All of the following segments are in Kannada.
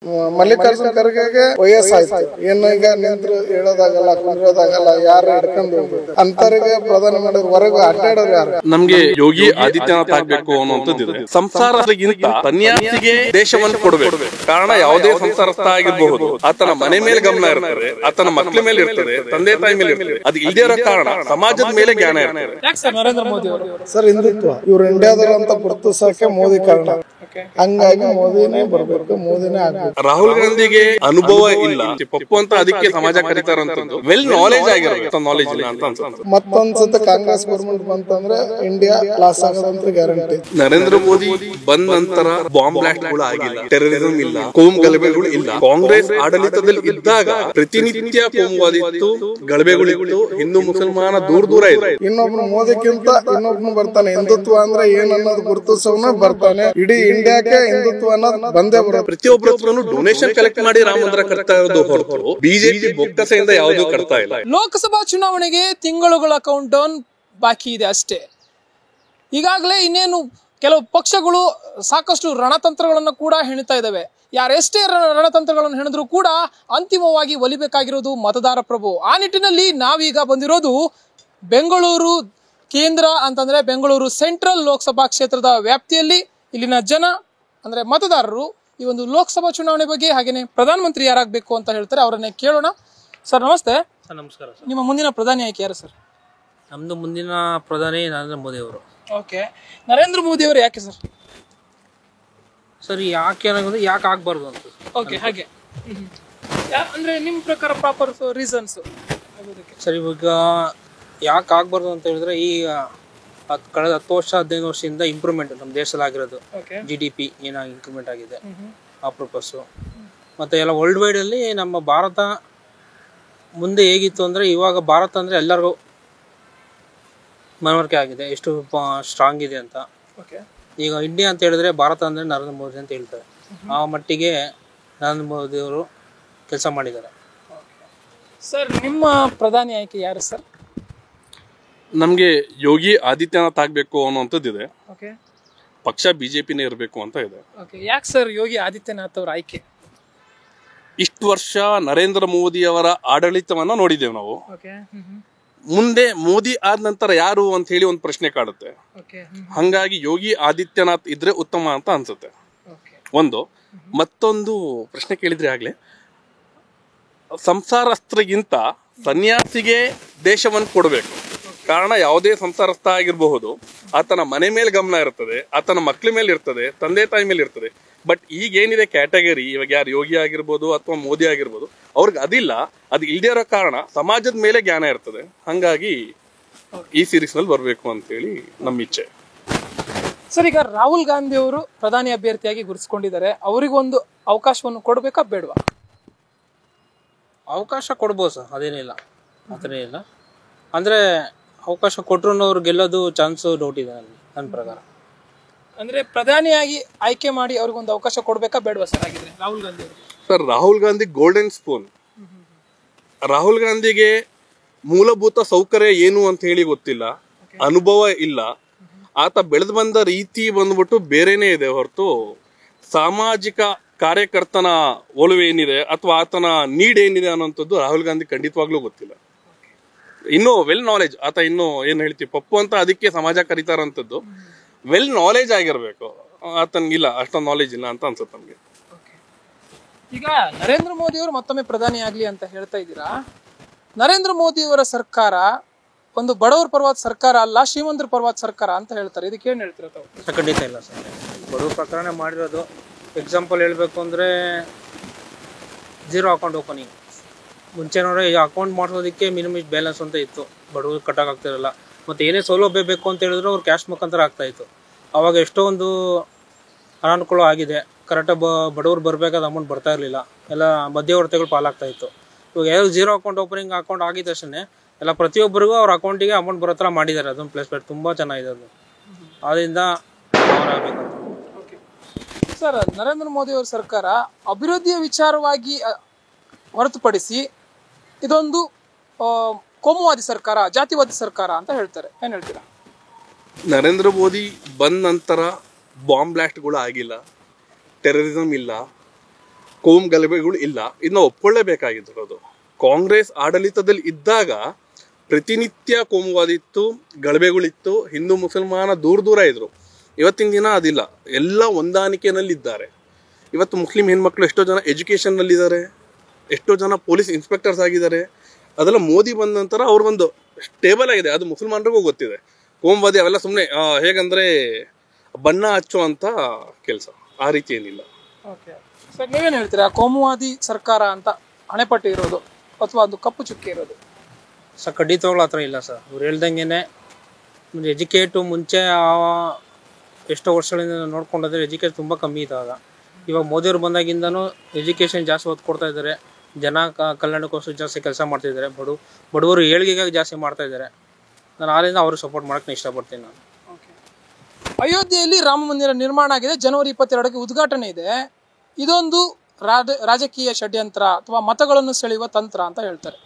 ಮಲ್ಲಿಕಾರ್ಜುನ ಖರ್ಗೆಗೆ ವಯಸ್ಸಾಯ್ತು, ಏನು ಈಗ ನಿಂತ್ರು ಹೇಳೋದಾಗಲ್ಲ, ಕುಂದ್ರೋದಾಗಲ್ಲ, ಯಾರು ಹಿಡ್ಕೊಂಡು ಅಂತರಿಗೆ ಪ್ರಧಾನ ಮಾಡೋದ್ವರೆಗೂ ಅಡ್ಡಾಡೋರು ಯಾರು? ನಮ್ಗೆ ಯೋಗಿ ಆದಿತ್ಯನಾಥ್ ಆಗ್ಬೇಕು ಅನ್ನುವಂಥದ್ದಿದೆ. ಸಂಸಾರಗಿಂತ ಸನ್ಯಾಸಿಗೆ ದೇಶವನ್ನು ಕೊಡಬೇಕು. ಕಾರಣ ಯಾವುದೇ ಸಂಸಾರಸ್ಥ ಆಗಿರಬಹುದು, ಆತನ ಮನೆ ಮೇಲೆ ಗಮನ ಇರ್ತದೆ, ಆತನ ಮಕ್ಕಳ ಮೇಲೆ ಇರ್ತದೆ, ತಂದೆ ತಾಯಿ ಮೇಲೆ ಇರ್ತದೆ. ಅದು ಇಲ್ಲದೇ ಇರೋ ಕಾರಣ ಸಮಾಜದ ಮೇಲೆ ಜ್ಞಾನ ಇರ್ತದೆ. ನರೇಂದ್ರ ಮೋದಿ ಅವರು ಸರ್ ಹಿಂದುತ್ವ ಇವ್ರು ಇಂಡಿಯಾದವ್ರು ಅಂತ ಗುರುತಿಸಕ್ಕೆ ಮೋದಿ ಕಾರಣ. ಹಂಗಾಗಿ ಮೋದಿನೇ ಬರ್ಬೇಕು, ಮೋದಿನೇ ಆಗ್ಬೇಕು. ರಾಹುಲ್ ಗಾಂಧಿಗೆ ಅನುಭವ ಇಲ್ಲ, ಪಪ್ಪು ಅಂತ ಅದಕ್ಕೆ ಸಮಾಜ ಕರೀತಾರಂತದ್ದು ವೆಲ್ ನಾಲೆಜ್ ಆಗಿರೋದು, ನಾಲೆಜ್ ಇಲ್ಲ ಅಂತ ಅನ್ಸುತ್ತೆ. ಮತ್ತೊಂದ್ಸತ ಕಾಂಗ್ರೆಸ್ ಗೌರ್ಮೆಂಟ್ ಬಂತಂದ್ರೆ ಇಂಡಿಯಾ ಲಾಸ್ ಆಗೋದಂತ ಗ್ಯಾರಂಟಿ. ನರೇಂದ್ರ ಮೋದಿ ಬಂದ ನಂತರ ಬಾಂಬ್ ಬ್ಲಾಸ್ಟ್ ಗಳು ಆಗಿಲ್ಲ, ಟೆರರಿಸಂ ಇಲ್ಲ, ಕೋಮು ಗಲಭೆಗಳು ಇಲ್ಲ. ಕಾಂಗ್ರೆಸ್ ಆಡಳಿತದಲ್ಲಿ ಇದ್ದಾಗ ಪ್ರತಿನಿತ್ಯ ಕೋಮುವಾದಿತ್ತು, ಗಲಭೆಗಳಿತ್ತು, ಹಿಂದೂ ಮುಸಲ್ಮಾನ ದೂರ ದೂರ ಇದೆ. ಇನ್ನೊಬ್ನು ಮೋದಿಕ್ಕಿಂತ ಇನ್ನೊಬ್ನು ಬರ್ತಾನೆ. ಹಿಂದುತ್ವ ಅಂದ್ರೆ ಏನನ್ನೋದು ಗುರುತಿಸೋನು ಬರ್ತಾನೆ. ಇಡೀ ಇಂಡಿಯಾಕ್ಕೆ ಹಿಂದುತ್ವ ಅನ್ನೋದು ಬಂದೇ ಬರುತ್ತೆ. ಪ್ರತಿಯೊಬ್ಬರ ಹತ್ರನು ಡೊನೇಷನ್ ಕಲೆಕ್ಟ್ ಮಾಡಿ ರಾಮ ಮಂದಿರ ಕಟ್ತಾ ಇರೋದು ಹೊರತು ಬಿಜೆಪಿ ಬೊಕ್ಕಸೆಯಿಂದ ಯಾವುದೂ ಕಟ್ತಾ ಇಲ್ಲ. ಲೋಕಸಭಾ ಚುನಾವಣೆಗೆ ತಿಂಗಳುಗಳ ಕೌಂಟ್ ಡೌನ್ ಬಾಕಿ ಇದೆ ಅಷ್ಟೇ. ಈಗಾಗಲೇ ಇನ್ನೇನು ಕೆಲವು ಪಕ್ಷಗಳು ಸಾಕಷ್ಟು ರಣತಂತ್ರಗಳನ್ನು ಕೂಡ ಹೆಣಿತಾ ಇದ್ದಾವೆ. ಯಾರೆಷ್ಟೇ ರಣತಂತ್ರಗಳನ್ನು ಹೆಣಿದ್ರು ಕೂಡ ಅಂತಿಮವಾಗಿ ಒಲಿಬೇಕಾಗಿರೋದು ಮತದಾರ ಪ್ರಭು. ಆ ನಿಟ್ಟಿನಲ್ಲಿ ನಾವೀಗ ಬಂದಿರೋದು ಬೆಂಗಳೂರು ಕೇಂದ್ರ ಅಂತಂದ್ರೆ ಬೆಂಗಳೂರು ಸೆಂಟ್ರಲ್ ಲೋಕಸಭಾ ಕ್ಷೇತ್ರದ ವ್ಯಾಪ್ತಿಯಲ್ಲಿ ಇಲ್ಲಿನ ಜನ ಅಂದ್ರೆ ಮತದಾರರು ಈ ಒಂದು ಲೋಕಸಭಾ ಚುನಾವಣೆ ಬಗ್ಗೆ ಹಾಗೇನೆ ಪ್ರಧಾನಮಂತ್ರಿ ಯಾರಾಗಬೇಕು ಅಂತ ಹೇಳ್ತಾರೆ, ಅವರನ್ನೇ ಕೇಳೋಣ. ಸರ್ ನಮಸ್ತೆ. ಸರ್ ನಮಸ್ಕಾರ ಸರ್. ನಿಮ್ಮ ಮುಂದಿನ ಪ್ರಧಾನಿ ಆಯ್ಕೆ ಯಾರು ಸರ್? ನಮ್ದು ಮುಂದಿನ ಪ್ರಧಾನಿ ನರೇಂದ್ರ ಮೋದಿ ಅವರು. ಓಕೆ, ನರೇಂದ್ರ ಮೋದಿ ಅವರು ಯಾಕೆ ಸರ್? ಸರ್ ಯಾಕೆ ಏನಾಗುತ್ತೆ, ಯಾಕೆ ಆಗ್ಬಾರ್ದು ಅಂತ. ಓಕೆ, ಹಾಗೆ ಅಂದ್ರೆ ನಿಮ್ಮ ಪ್ರಕಾರ ಪ್ರಾಪರ್ ರೀಸನ್ಸ್ ಸರ್ ಇವಾಗ ಯಾಕೆ ಆಗ್ಬಾರ್ದು ಅಂತ ಹೇಳಿದ್ರೆ, ಈಗ ಕಳೆದ 10 ವರ್ಷ 15 ವರ್ಷದಿಂದ ಇಂಪ್ರೂವ್ಮೆಂಟ್ ನಮ್ಮ ದೇಶದಲ್ಲಿ ಆಗಿರೋದು. GDP ಏನಾಗಿ ಇಂಪ್ರೂವ್ಮೆಂಟ್ ಆಗಿದೆ ಆ ಪರ್ಪಸ್ಸು. ಮತ್ತು ಎಲ್ಲ ವರ್ಲ್ಡ್ ವೈಡಲ್ಲಿ ನಮ್ಮ ಭಾರತ ಮುಂದೆ ಹೇಗಿತ್ತು ಅಂದರೆ, ಇವಾಗ ಭಾರತ ಅಂದರೆ ಎಲ್ಲರಿಗೂ ಮನವರಿಕೆ ಆಗಿದೆ ಎಷ್ಟು ಸ್ಟ್ರಾಂಗ್ ಇದೆ ಅಂತ. ಈಗ ಇಂಡಿಯಾ ಅಂತ ಹೇಳಿದ್ರೆ ಭಾರತ ಅಂದರೆ ನರೇಂದ್ರ ಮೋದಿ ಅಂತ ಹೇಳ್ತಾರೆ. ಆ ಮಟ್ಟಿಗೆ ನರೇಂದ್ರ ಮೋದಿ ಅವರು ಕೆಲಸ ಮಾಡಿದ್ದಾರೆ. ಸರ್ ನಿಮ್ಮ ಪ್ರಧಾನಿ ಆಯ್ಕೆ ಯಾರು ಸರ್? ನಮ್ಗೆ ಯೋಗಿ ಆದಿತ್ಯನಾಥ್ ಆಗ್ಬೇಕು ಅನ್ನುವಂಥದ್ದಿದೆ. ಓಕೆ, ಪಕ್ಷ ಬಿಜೆಪಿನೇ ಇರಬೇಕು ಅಂತ ಇದೆ. ಓಕೆ, ಯಾಕೆ ಸರ್ ಯೋಗಿ ಆದಿತ್ಯನಾಥ್ ಅವರ ಆಯ್ಕೆ? ಇಷ್ಟು ವರ್ಷ ನರೇಂದ್ರ ಮೋದಿ ಅವರ ಆಡಳಿತವನ್ನ ನೋಡಿದ್ದೇವೆ ನಾವು. ಓಕೆ, ಮುಂದೆ ಮೋದಿ ಆದ ನಂತರ ಯಾರು ಅಂತ ಹೇಳಿ ಒಂದು ಪ್ರಶ್ನೆ ಕಾಡುತ್ತೆ. ಹಂಗಾಗಿ ಯೋಗಿ ಆದಿತ್ಯನಾಥ್ ಇದ್ರೆ ಉತ್ತಮ ಅಂತ ಅನ್ಸುತ್ತೆ. ಒಂದು ಮತ್ತೊಂದು ಪ್ರಶ್ನೆ ಕೇಳಿದ್ರೆ ಆಗ್ಲೇ, ಸಂಸಾರಸ್ಥರಿಗಿಂತ ಸನ್ಯಾಸಿಗೆ ದೇಶವನ್ನು ಕೊಡಬೇಕು. ಕಾರಣ ಯಾವುದೇ ಸಂಸಾರಸ್ಥ ಆಗಿರಬಹುದು, ಆತನ ಮನೆ ಮೇಲೆ ಗಮನ ಇರ್ತದೆ, ಆತನ ಮಕ್ಕಳ ಮೇಲೆ ಇರ್ತದೆ, ತಂದೆ ತಾಯಿ ಮೇಲೆ ಇರ್ತದೆ. ಬಟ್ ಈಗೇನಿದೆ ಕ್ಯಾಟಗರಿ, ಇವಾಗ ಯಾರು ಯೋಗಿ ಆಗಿರ್ಬೋದು ಅಥವಾ ಮೋದಿ ಆಗಿರ್ಬೋದು, ಅವ್ರಿಗೆ ಅದಿಲ್ಲ. ಅದು ಇಲ್ಲದೇ ಇರೋ ಕಾರಣ ಸಮಾಜದ ಮೇಲೆ ಜ್ಞಾನ ಇರ್ತದೆ. ಹಂಗಾಗಿ ಈ ಸೀರೀಸ್ ನಲ್ಲಿ ಬರ್ಬೇಕು ಅಂತ ಹೇಳಿ ನಮ್ಮ ಇಚ್ಛೆ. ಸರ್, ಈಗ ರಾಹುಲ್ ಗಾಂಧಿ ಅವರು ಪ್ರಧಾನಿ ಅಭ್ಯರ್ಥಿಯಾಗಿ ಗುರುತಿಸಿಕೊಂಡಿದ್ದಾರೆ. ಅವರಿಗೊಂದು ಅವಕಾಶವನ್ನು ಕೊಡಬೇಕಾ ಬೇಡವಾ? ಅವಕಾಶ ಕೊಡ್ಬೋದು ಸರ್, ಅದೇನಿಲ್ಲ, ಆ ಥರ ಇಲ್ಲ. ಅಂದರೆ ಅವಕಾಶ ಕೊಟ್ಟರು ಅವ್ರು ಗೆಲ್ಲೋದು ಚಾನ್ಸು ಡೌಟ್ ಇದೆ ನನ್ನ ಪ್ರಕಾರ. ಅಂದ್ರೆ ಪ್ರಧಾನಿಯಾಗಿ ಆಯ್ಕೆ ಮಾಡಿ ಅವ್ರಿಗೊಂದು ಅವಕಾಶ ಕೊಡ್ಬೇಕಾ ಬೇಡವಾ ಸರ್? ಆಗಿದ್ರೆ ರಾಹುಲ್ ಗಾಂಧಿ ಅವರು sir, Rahul Gandhi golden spoon. Rahul ಗಾಂಧಿಗೆ ಮೂಲಭೂತ ಸೌಕರ್ಯ ಏನು ಅಂತ ಹೇಳಿ ಗೊತ್ತಿಲ್ಲ, ಅನುಭವ ಇಲ್ಲ. ಆತ ಬೆಳೆದು ಬಂದ ರೀತಿ ಬಂದ್ಬಿಟ್ಟು ಬೇರೆನೇ ಇದೆ ಹೊರತು ಸಾಮಾಜಿಕ ಕಾರ್ಯಕರ್ತನ ಒಲವು ಏನಿದೆ ಅಥವಾ ಆತನ ನೀಡ್ ಏನಿದೆ ಅನ್ನೋಂಥದ್ದು ರಾಹುಲ್ ಗಾಂಧಿ ಖಂಡಿತವಾಗ್ಲೂ ಗೊತ್ತಿಲ್ಲ. ಇನ್ನೂ ವೆಲ್ ನಾಲೆಜ್, ಆತ ಇನ್ನೂ ಏನ್ ಹೇಳ್ತೀವಿ ಪಪ್ಪು ಅಂತ ಅದಕ್ಕೆ ಸಮಾಜ ಕರೀತಾರಂಥದ್ದು ವೆಲ್ ನಾಲೆಜ್ ಆಗಿರ್ಬೇಕು. ಆತನಿಗಿಲ್ಲ, ಅಷ್ಟೊಂದು ನಾಲೆಜ್ ಇಲ್ಲ ಅಂತ ಅನ್ಸುತ್ತೆ ನಮ್ಗೆ. ಈಗ ನರೇಂದ್ರ ಮೋದಿ ಅವರು ಮತ್ತೊಮ್ಮೆ ಪ್ರಧಾನಿ ಆಗ್ಲಿ ಅಂತ ಹೇಳ್ತಾ ಇದ್ದೀರಾ. ನರೇಂದ್ರ ಮೋದಿ ಅವರ ಸರ್ಕಾರ ಒಂದು ಬಡವರ ಪರವಾದ ಸರ್ಕಾರ ಅಲ್ಲ, ಶ್ರೀಮಂತರ ಪರವಾದ ಸರ್ಕಾರ ಅಂತ ಹೇಳ್ತಾರೆ. ಇದಕ್ಕೆ ಏನ್ ಹೇಳ್ತೀರ ತಾವು? ಖಂಡಿತ ಇಲ್ಲ ಸರ್, ಬಡವ್ರ ಪ್ರಕರಣ ಮಾಡಿರೋದು. ಎಕ್ಸಾಂಪಲ್ ಹೇಳ್ಬೇಕು ಅಂದರೆ, 0 ಅಕೌಂಟ್ ಓಪನಿಂಗ್. ಮುಂಚೆ ನೋಡ್ರೆ ಈಗ ಅಕೌಂಟ್ ಮಾಡಿಸೋದಕ್ಕೆ ಮಿನಿಮಮ್ ಬ್ಯಾಲೆನ್ಸ್ ಅಂತ ಇತ್ತು, ಬಡವ್ರಿಗೆ ಕಟ್ಟೋಕ್ಕಾಗ್ತಿರಲ್ಲ. ಮತ್ತು ಏನೇ ಸೌಲಭ್ಯ ಬೇಕು ಅಂತ ಹೇಳಿದ್ರು ಅವ್ರು ಕ್ಯಾಶ್ ಮುಖಾಂತರ ಆಗ್ತಾಯಿತ್ತು. ಆವಾಗ ಎಷ್ಟೊಂದು ಅನಾನುಕೂಲ ಆಗಿದೆ. ಕರೆಕ್ಟಾಗಿ ಬಡವ್ರು ಬರಬೇಕಾದ ಅಮೌಂಟ್ ಬರ್ತಾ ಇರಲಿಲ್ಲ, ಎಲ್ಲ ಮಧ್ಯವರ್ತಿಗಳು ಪಾಲಾಗ್ತಾಯಿತ್ತು. ಇವಾಗ ಯಾರು 0 ಅಕೌಂಟ್ ಓಪನಿಂಗ್ ಅಕೌಂಟ್ ಆಗಿದ ತಕ್ಷಣ ಎಲ್ಲ ಪ್ರತಿಯೊಬ್ಬರಿಗೂ ಅವ್ರ ಅಕೌಂಟಿಗೆ ಅಮೌಂಟ್ ಬರೋ ಥರ ಮಾಡಿದ್ದಾರೆ. ಅದೊಂದು ಪ್ಲೇಸ್ಮೆಂಟ್ ತುಂಬ ಚೆನ್ನಾಗಿದೆ, ಅದು ಅದರಿಂದ ಆಗಬೇಕಂತ. ಸರ್, ನರೇಂದ್ರ ಮೋದಿ ಅವರ ಸರ್ಕಾರ ಅಭಿವೃದ್ಧಿಯ ವಿಚಾರವಾಗಿ ಹೊರತುಪಡಿಸಿ ಇದೊಂದು ಕೋಮುವಾದಿ ಸರ್ಕಾರ, ಜಾತಿವಾದಿ ಸರ್ಕಾರ ಅಂತ ಹೇಳ್ತಾರೆ. ಏನ್ ಹೇಳ್ತೀರಾ? ನರೇಂದ್ರ ಮೋದಿ ಬಂದ ನಂತರ ಬಾಂಬ್ ಬ್ಲಾಸ್ಟ್ಗಳು ಆಗಿಲ್ಲ, ಟೆರರಿಸಂ ಇಲ್ಲ, ಕೋಮ್ ಗಲಭೆಗಳು ಇಲ್ಲ. ಇದನ್ನ ಒಪ್ಕೊಳ್ಳೇಬೇಕಾಗಿರೋದು. ಕಾಂಗ್ರೆಸ್ ಆಡಳಿತದಲ್ಲಿ ಇದ್ದಾಗ ಪ್ರತಿನಿತ್ಯ ಕೋಮುವಾದ ಇತ್ತು, ಗಲಭೆಗಳಿತ್ತು, ಹಿಂದೂ ಮುಸಲ್ಮಾನ ದೂರ ಇದ್ರು. ಇವತ್ತಿನ ದಿನ ಅದಿಲ್ಲ, ಎಲ್ಲ ಹೊಂದಾಣಿಕೆನಲ್ಲಿದ್ದಾರೆ. ಇವತ್ತು ಮುಸ್ಲಿಂ ಹೆಣ್ಮಕ್ಳು ಎಷ್ಟೋ ಜನ ಎಜುಕೇಷನ್ನಲ್ಲಿದ್ದಾರೆ, ಎಷ್ಟೋ ಜನ ಪೊಲೀಸ್ ಇನ್ಸ್ಪೆಕ್ಟರ್ಸ್ ಆಗಿದ್ದಾರೆ. ಅದೆಲ್ಲ ಮೋದಿ ಬಂದ ನಂತರ ಅವ್ರಿಗೊಂದು ಸ್ಟೇಬಲ್ ಆಗಿದೆ. ಅದು ಮುಸಲ್ಮಾನರಿಗೂ ಗೊತ್ತಿದೆ. ಕೋಮುವಾದಿ ಅವೆಲ್ಲ ಸುಮ್ಮನೆ ಹೇಗಂದ್ರೆ ಬಣ್ಣ ಹಚ್ಚೋ ಅಂತ ಕೆಲಸ, ಆ ರೀತಿ ಏನಿಲ್ಲ. ಓಕೆ ಸರ್, ನೀವೇನು ಹೇಳ್ತೀರಾ? ಕೋಮುವಾದಿ ಸರ್ಕಾರ ಅಂತ ಹಣೆಪಟ್ಟಿ ಇರೋದು ಅಥವಾ ಒಂದು ಕಪ್ಪು ಚುಕ್ಕೆ ಇರೋದು? ಸರ್ ಖಂಡಿತವಾಗ್ಲೂ ಆ ಥರ ಇಲ್ಲ ಸರ್. ಅವ್ರು ಹೇಳ್ದಂಗೆ ಎಜುಕೇಟು ಮುಂಚೆ ಎಷ್ಟೋ ವರ್ಷಗಳಿಂದ ನೋಡ್ಕೊಂಡ್ರೆ ಎಜುಕೇಟ್ ತುಂಬ ಕಮ್ಮಿ ಇದ್ದಾಗ, ಇವಾಗ ಮೋದಿಯವ್ರು ಬಂದಾಗಿಂದನೂ ಎಜುಕೇಷನ್ ಜಾಸ್ತಿ ಒತ್ತು ಕೊಡ್ತಾ ಇದ್ದಾರೆ. ಜನ ಕಲ್ಯಾಣಕ್ಕೋಸ್ಕರ ಜಾಸ್ತಿ ಕೆಲಸ ಮಾಡ್ತಿದ್ದಾರೆ. ಬಡವರು ಏಳಿಗೆಗಾಗಿ ಜಾಸ್ತಿ ಮಾಡ್ತಾ ಇದ್ದಾರೆ. ನಾನು ಆದ್ರಿಂದ ಅವ್ರಿಗೆ ಸಪೋರ್ಟ್ ಮಾಡೋಕ್ಕೆ ಇಷ್ಟಪಡ್ತೀನಿ ನಾನು. ಅಯೋಧ್ಯೆಯಲ್ಲಿ ರಾಮ ಮಂದಿರ ನಿರ್ಮಾಣ ಆಗಿದೆ. ಜನವರಿ 22ಕ್ಕೆ ಉದ್ಘಾಟನೆ ಇದೆ. ಇದೊಂದು ರಾಜಕೀಯ ಷಡ್ಯಂತ್ರ ಅಥವಾ ಮತಗಳನ್ನು ಸೆಳೆಯುವ ತಂತ್ರ ಅಂತ ಹೇಳ್ತಾರೆ.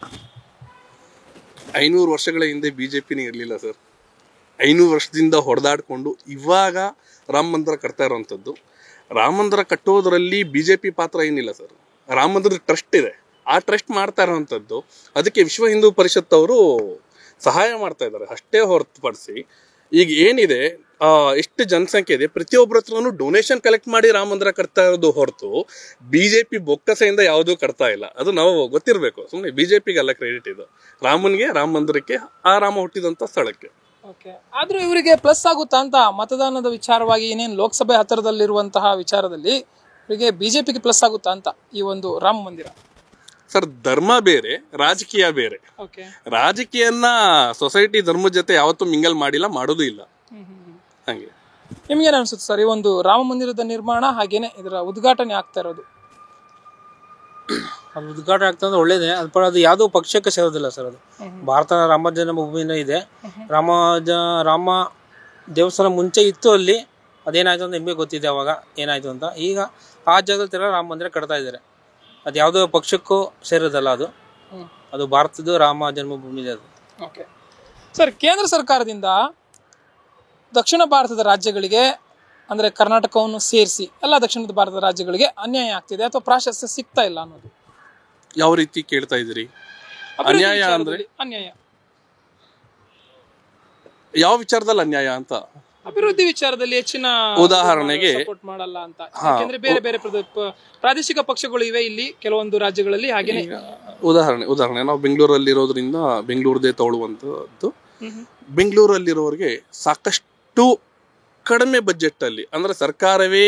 500 ವರ್ಷಗಳ ಹಿಂದೆ ಬಿಜೆಪಿನೇ ಇರಲಿಲ್ಲ ಸರ್. 500 ವರ್ಷದಿಂದ ಹೊಡೆದಾಡ್ಕೊಂಡು ಇವಾಗ ರಾಮ ಮಂದಿರ ಕಟ್ತಾ ಇರೋವಂಥದ್ದು. ರಾಮ ಮಂದಿರ ಕಟ್ಟೋದ್ರಲ್ಲಿ ಬಿಜೆಪಿ ಪಾತ್ರ ಏನಿಲ್ಲ ಸರ್. ರಾಮ ಮಂದಿರದ ಟ್ರಸ್ಟ್ ಇದೆ, ಆ ಟ್ರಸ್ಟ್ ಮಾಡ್ತಾ ಇರೋವಂಥದ್ದು. ಅದಕ್ಕೆ ವಿಶ್ವ ಹಿಂದೂ ಪರಿಷತ್ ಅವರು ಸಹಾಯ ಮಾಡ್ತಾ ಇದ್ದಾರೆ ಅಷ್ಟೇ ಹೊರತುಪಡಿಸಿ, ಈಗ ಏನಿದೆ ಎಷ್ಟು ಜನಸಂಖ್ಯೆ ಇದೆ ಪ್ರತಿಯೊಬ್ಬರ ಹತ್ರನೂ ಡೊನೇಷನ್ ಕಲೆಕ್ಟ್ ಮಾಡಿ ರಾಮ ಮಂದಿರ ಕಟ್ತಾ ಇರೋದು ಹೊರತು ಬಿಜೆಪಿ ಬೊಕ್ಕಸೆಯಿಂದ ಯಾವುದೂ ಕಟ್ತಾ ಇಲ್ಲ. ಅದು ನಾವು ಗೊತ್ತಿರಬೇಕು. ಸುಮ್ಮನೆ ಬಿಜೆಪಿಗೆ ಅಲ್ಲ ಕ್ರೆಡಿಟ್ ಇದು, ರಾಮನ್ಗೆ, ರಾಮ ಮಂದಿರಕ್ಕೆ, ಆ ರಾಮ ಹುಟ್ಟಿದಂಥ ಸ್ಥಳಕ್ಕೆ. ಆದ್ರೂ ಇವರಿಗೆ ಪ್ಲಸ್ ಆಗುತ್ತಾ ಅಂತ ಮತದಾನದ ವಿಚಾರವಾಗಿ, ಏನೇನು ಲೋಕಸಭೆ ಹತ್ತಿರದಲ್ಲಿರುವಂತಹ ವಿಚಾರದಲ್ಲಿ ಇವರಿಗೆ ಬಿಜೆಪಿಗೆ ಪ್ಲಸ್ ಆಗುತ್ತಾ ಅಂತ ಈ ಒಂದು ರಾಮ ಮಂದಿರ? ಸರ್, ಧರ್ಮ ಬೇರೆ, ರಾಜಕೀಯ ಬೇರೆ. ರಾಜಕೀಯನ ಸೊಸೈಟಿ ಧರ್ಮದ ಜೊತೆ ಯಾವತ್ತೂ ಮಿಂಗಲ್ ಮಾಡಿಲ್ಲ, ಮಾಡೋದು ಇಲ್ಲ. ಹಂಗೆ ನಿಮ್ಗೇನು ಅನ್ಸುತ್ತೆ ಸರ್ ಈ ಒಂದು ರಾಮ ಮಂದಿರದ ನಿರ್ಮಾಣ ಹಾಗೇನೆ ಇದರ ಉದ್ಘಾಟನೆ ಆಗ್ತಾ ಇರೋದು? ಅದು ಉದ್ಘಾಟನೆ ಆಗ್ತದೆ ಒಳ್ಳೇದೇ. ಅದು ಯಾವುದೋ ಪಕ್ಷಕ್ಕೆ ಸೇರೋದಿಲ್ಲ ಸರ್. ಅದು ಭಾರತ ರಾಮ ಜನ್ಮಭೂಮಿನೇ ಇದೆ. ರಾಮ ದೇವಸ್ಥಾನ ಮುಂಚೆ ಇತ್ತು ಅಲ್ಲಿ. ಅದೇನಾಯ್ತು ಅಂತ ನಿಮಗೆ ಗೊತ್ತಿದೆ ಅವಾಗ ಏನಾಯ್ತು ಅಂತ. ಈಗ ಆ ಜಾಗದಲ್ಲಿ ರಾಮ ಮಂದಿರ ಕಟ್ತಾ ಇದ್ದಾರೆ. ಅದು ಯಾವುದೋ ಪಕ್ಷಕ್ಕೂ ಸೇರೋದಲ್ಲ, ಅದು ಭಾರತದ ರಾಮ ಜನ್ಮಭೂಮಿ ಇದೆ ಅದು. ಓಕೆ ಸರ್, ಕೇಂದ್ರ ಸರ್ಕಾರದಿಂದ ದಕ್ಷಿಣ ಭಾರತದ ರಾಜ್ಯಗಳಿಗೆ ಅಂದ್ರೆ ಕರ್ನಾಟಕವನ್ನು ಸೇರಿಸಿ ಎಲ್ಲ ದಕ್ಷಿಣ ಭಾರತದ ರಾಜ್ಯಗಳಿಗೆ ಅನ್ಯಾಯ ಆಗ್ತಿದೆ ಅಥವಾ ಪ್ರಾಶಸ್ತ್ಯ ಸಿಗ್ತಾ ಇಲ್ಲ ಅನ್ನೋದು ಯಾವ ರೀತಿ ಕೇಳ್ತಾ ಇದ್ದೀರಿ? ಅನ್ಯಾಯ ಅಂದ್ರೆ ಅನ್ಯಾಯ ಯಾವ ವಿಚಾರದಲ್ಲಿ ಅನ್ಯಾಯ ಅಂತ? ಅಭಿವೃದ್ಧಿ ವಿಚಾರದಲ್ಲಿ ಹೆಚ್ಚಿನ ಉದಾಹರಣೆಗೆ ಸಪೋರ್ಟ್ ಮಾಡಲ್ಲ ಅಂತ. ಯಾಕೆಂದ್ರೆ ಬೇರೆ ಬೇರೆ ಪ್ರಾದೇಶಿಕ ಪಕ್ಷಗಳು ಇವೆ ಇಲ್ಲಿ ಕೆಲವೊಂದು ರಾಜ್ಯಗಳಲ್ಲಿ. ಹಾಗೇನೆ ಉದಾಹರಣೆ ನಾವು ಬೆಂಗಳೂರಲ್ಲಿ ಇರೋದ್ರಿಂದ ಬೆಂಗಳೂರದೇ ತಗೊಳ್ಳುವಂತದ್ದು. ಬೆಂಗಳೂರಲ್ಲಿರೋರಿಗೆ ಸಾಕಷ್ಟು ಕಡಿಮೆ ಬಜೆಟ್ ಅಲ್ಲಿ, ಅಂದ್ರೆ ಸರ್ಕಾರವೇ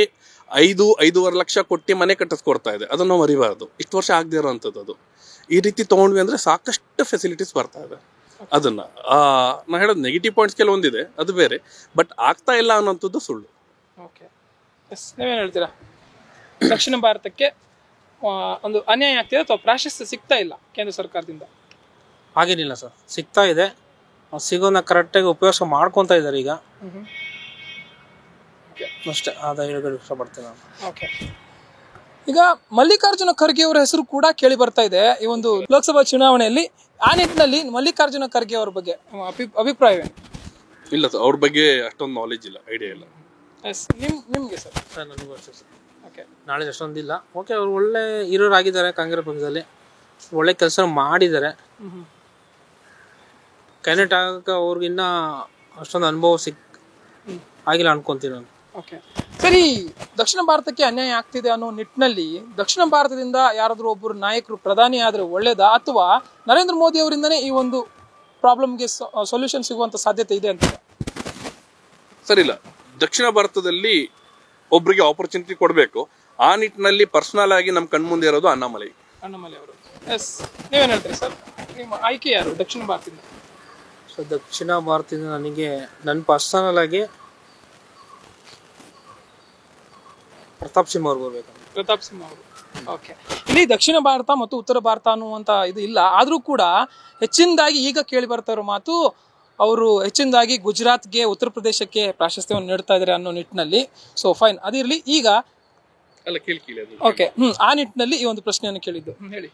5-5.5 ಲಕ್ಷ ಕೊಟ್ಟು ಮನೆ ಕಟ್ಟಿಸ್ಕೊಡ್ತಾ ಇದೆ. ಅದನ್ನ ನಾವು ಅರಿಬಾರ್ದು. ಇಷ್ಟು ವರ್ಷ ಆಗದೆ ಇರೋವಂಥದ್ದು ಅದು. ಈ ರೀತಿ ತಗೊಂಡ್ವಿ ಅಂದ್ರೆ ಸಾಕಷ್ಟು ಫೆಸಿಲಿಟೀಸ್ ಬರ್ತಾ ಇದೆ. ಅದನ್ನ ನಾ ಹೇಳೋದು ನೆಗೆಟಿವ್ ಪಾಯಿಂಟ್ಸ್ ಕೆಲವೊಂದಿದೆ, ಅದು ಬೇರೆ. ಬಟ್ ಆಗ್ತಾ ಇಲ್ಲ ಅನ್ನೋಂಥದ್ದು ಸುಳ್ಳು. ನೀವೇನು ಹೇಳ್ತೀರಾ? ದಕ್ಷಿಣ ಭಾರತಕ್ಕೆ ಒಂದು ಅನ್ಯಾಯ ಆಗ್ತಿದೆ ಅಥವಾ ಪ್ರಾಶಸ್ತ್ಯ ಸಿಗ್ತಾ ಇಲ್ಲ ಕೇಂದ್ರ ಸರ್ಕಾರದಿಂದ? ಹಾಗೇನಿಲ್ಲ ಸರ್, ಸಿಗ್ತಾ ಇದೆ. ಸಿಗೋನ ಕರೆಕ್ಟಾಗಿ ಉಪಯೋಗ ಮಾಡ್ಕೊತಾ ಇದ್ದಾರೆ ಈಗ ಅಷ್ಟೇ. ಅದ ಹೇಳೋದು ಇಷ್ಟಪಡ್ತೇನೆ ನಾನು. ಓಕೆ, ಈಗ ಮಲ್ಲಿಕಾರ್ಜುನ ಖರ್ಗೆ ಅವರ ಹೆಸರು ಕೂಡ ಕೇಳಿ ಬರ್ತಾ ಇದೆ ಈ ಒಂದು ಲೋಕಸಭಾ ಚುನಾವಣೆಯಲ್ಲಿ. ಆ ನಿಟ್ಟಿನಲ್ಲಿ ಮಲ್ಲಿಕಾರ್ಜುನ ಖರ್ಗೆ ಅವರ ಬಗ್ಗೆ ಅಭಿಪ್ರಾಯವೇನು? ಇಲ್ಲ ಸರ್, ಅವ್ರ ಬಗ್ಗೆ ಅಷ್ಟೊಂದು ನಾಲೆಜ್ ಇಲ್ಲ, ಐಡಿಯಾ ಇಲ್ಲ. ನಿಮ್ಗೆ ಸರ್? ನನಗೂ ಅಷ್ಟೇ ಸರ್. ಓಕೆ, ನಾಳೆ ಅಷ್ಟೊಂದಿಲ್ಲ. ಓಕೆ, ಅವ್ರು ಒಳ್ಳೆ ಹೀರೋರಾಗಿದ್ದಾರೆ. ಕಾಂಗ್ರೆಸ್ ಪಕ್ಷದಲ್ಲಿ ಒಳ್ಳೆ ಕೆಲಸ ಮಾಡಿದ್ದಾರೆ. ಕ್ಯಾಂಡಿಡೇಟ್ ಆಗಕ್ಕೆ ಅವ್ರಿಗಿನ್ನ ಅಷ್ಟೊಂದು ಅನುಭವ ಆಗಿಲ್ಲ ಅನ್ಕೊಂತೀನಿ ನಾನು. ಓಕೆ ಸರಿ, ದಕ್ಷಿಣ ಭಾರತಕ್ಕೆ ಅನ್ಯಾಯ ಆಗ್ತಿದೆ ಅನ್ನೋ ನಿಟ್ಟಿನಲ್ಲಿ ದಕ್ಷಿಣ ಭಾರತದಿಂದ ಯಾರಾದ್ರೂ ಒಬ್ಬರು ನಾಯಕರು ಪ್ರಧಾನಿ ಆದ್ರೆ ಒಳ್ಳೇದಾ ಅಥವಾ ನರೇಂದ್ರ ಮೋದಿ ಅವರಿಂದನೇ ಈ ಒಂದು ಪ್ರಾಬ್ಲಮ್ಗೆ ಸೊಲ್ಯೂಷನ್ ಸಿಗುವಂತ ಸಾಧ್ಯತೆ ಇದೆ ಅಂತ? ಸರಿ, ಇಲ್ಲ, ದಕ್ಷಿಣ ಭಾರತದಲ್ಲಿ ಒಬ್ರಿಗೆ ಆಪರ್ಚುನಿಟಿ ಕೊಡಬೇಕು. ಆ ನಿಟ್ಟಿನಲ್ಲಿ ಪರ್ಸನಲ್ ಆಗಿ ನಮ್ ಕಣ್ಮುಂದೆ ಇರೋದು ಅಣ್ಣಾಮಲೈ ಅವರು. ಎಸ್, ನೀವೇನ್ ಹೇಳ್ತೀರಿ ಸರ್? ನಿಮ್ಮ ಆಯ್ಕೆ ಯಾರು ದಕ್ಷಿಣ ಭಾರತದಿಂದ? ಸೊ ದಕ್ಷಿಣ ಭಾರತದಿಂದ ನನಗೆ ನನ್ನ ಪರ್ಸನಲ್ ಆಗಿ ಪ್ರತಾಪ್ ಸಿಂಹ ಅವ್ರು ಬರ್ಬೇಕು. ಪ್ರತಾಪ್ ಸಿಂಹ ಅವರು. ಓಕೆ, ಇಲ್ಲಿ ದಕ್ಷಿಣ ಭಾರತ ಮತ್ತು ಉತ್ತರ ಭಾರತ ಅನ್ನುವಂತ ಇದು ಇಲ್ಲ. ಆದ್ರೂ ಕೂಡ ಹೆಚ್ಚಿನದಾಗಿ ಈಗ ಕೇಳಿ ಬರ್ತಾ ಇರೋ ಮಾತು, ಅವರು ಹೆಚ್ಚಿನದಾಗಿ ಗುಜರಾತ್ಗೆ, ಉತ್ತರ ಪ್ರದೇಶಕ್ಕೆ ಪ್ರಾಶಸ್ತ್ಯವನ್ನು ನೀಡ್ತಾ ಇದ್ದಾರೆ ಅನ್ನೋ ನಿಟ್ಟಿನಲ್ಲಿ. ಸೊ ಫೈನ್, ಅದಿರ್ಲಿ. ಈಗ ಓಕೆ, ಆ ನಿಟ್ಟಿನಲ್ಲಿ ಈ ಒಂದು ಪ್ರಶ್ನೆಯನ್ನು ಕೇಳಿದ್ದು. ಹೇಳಿ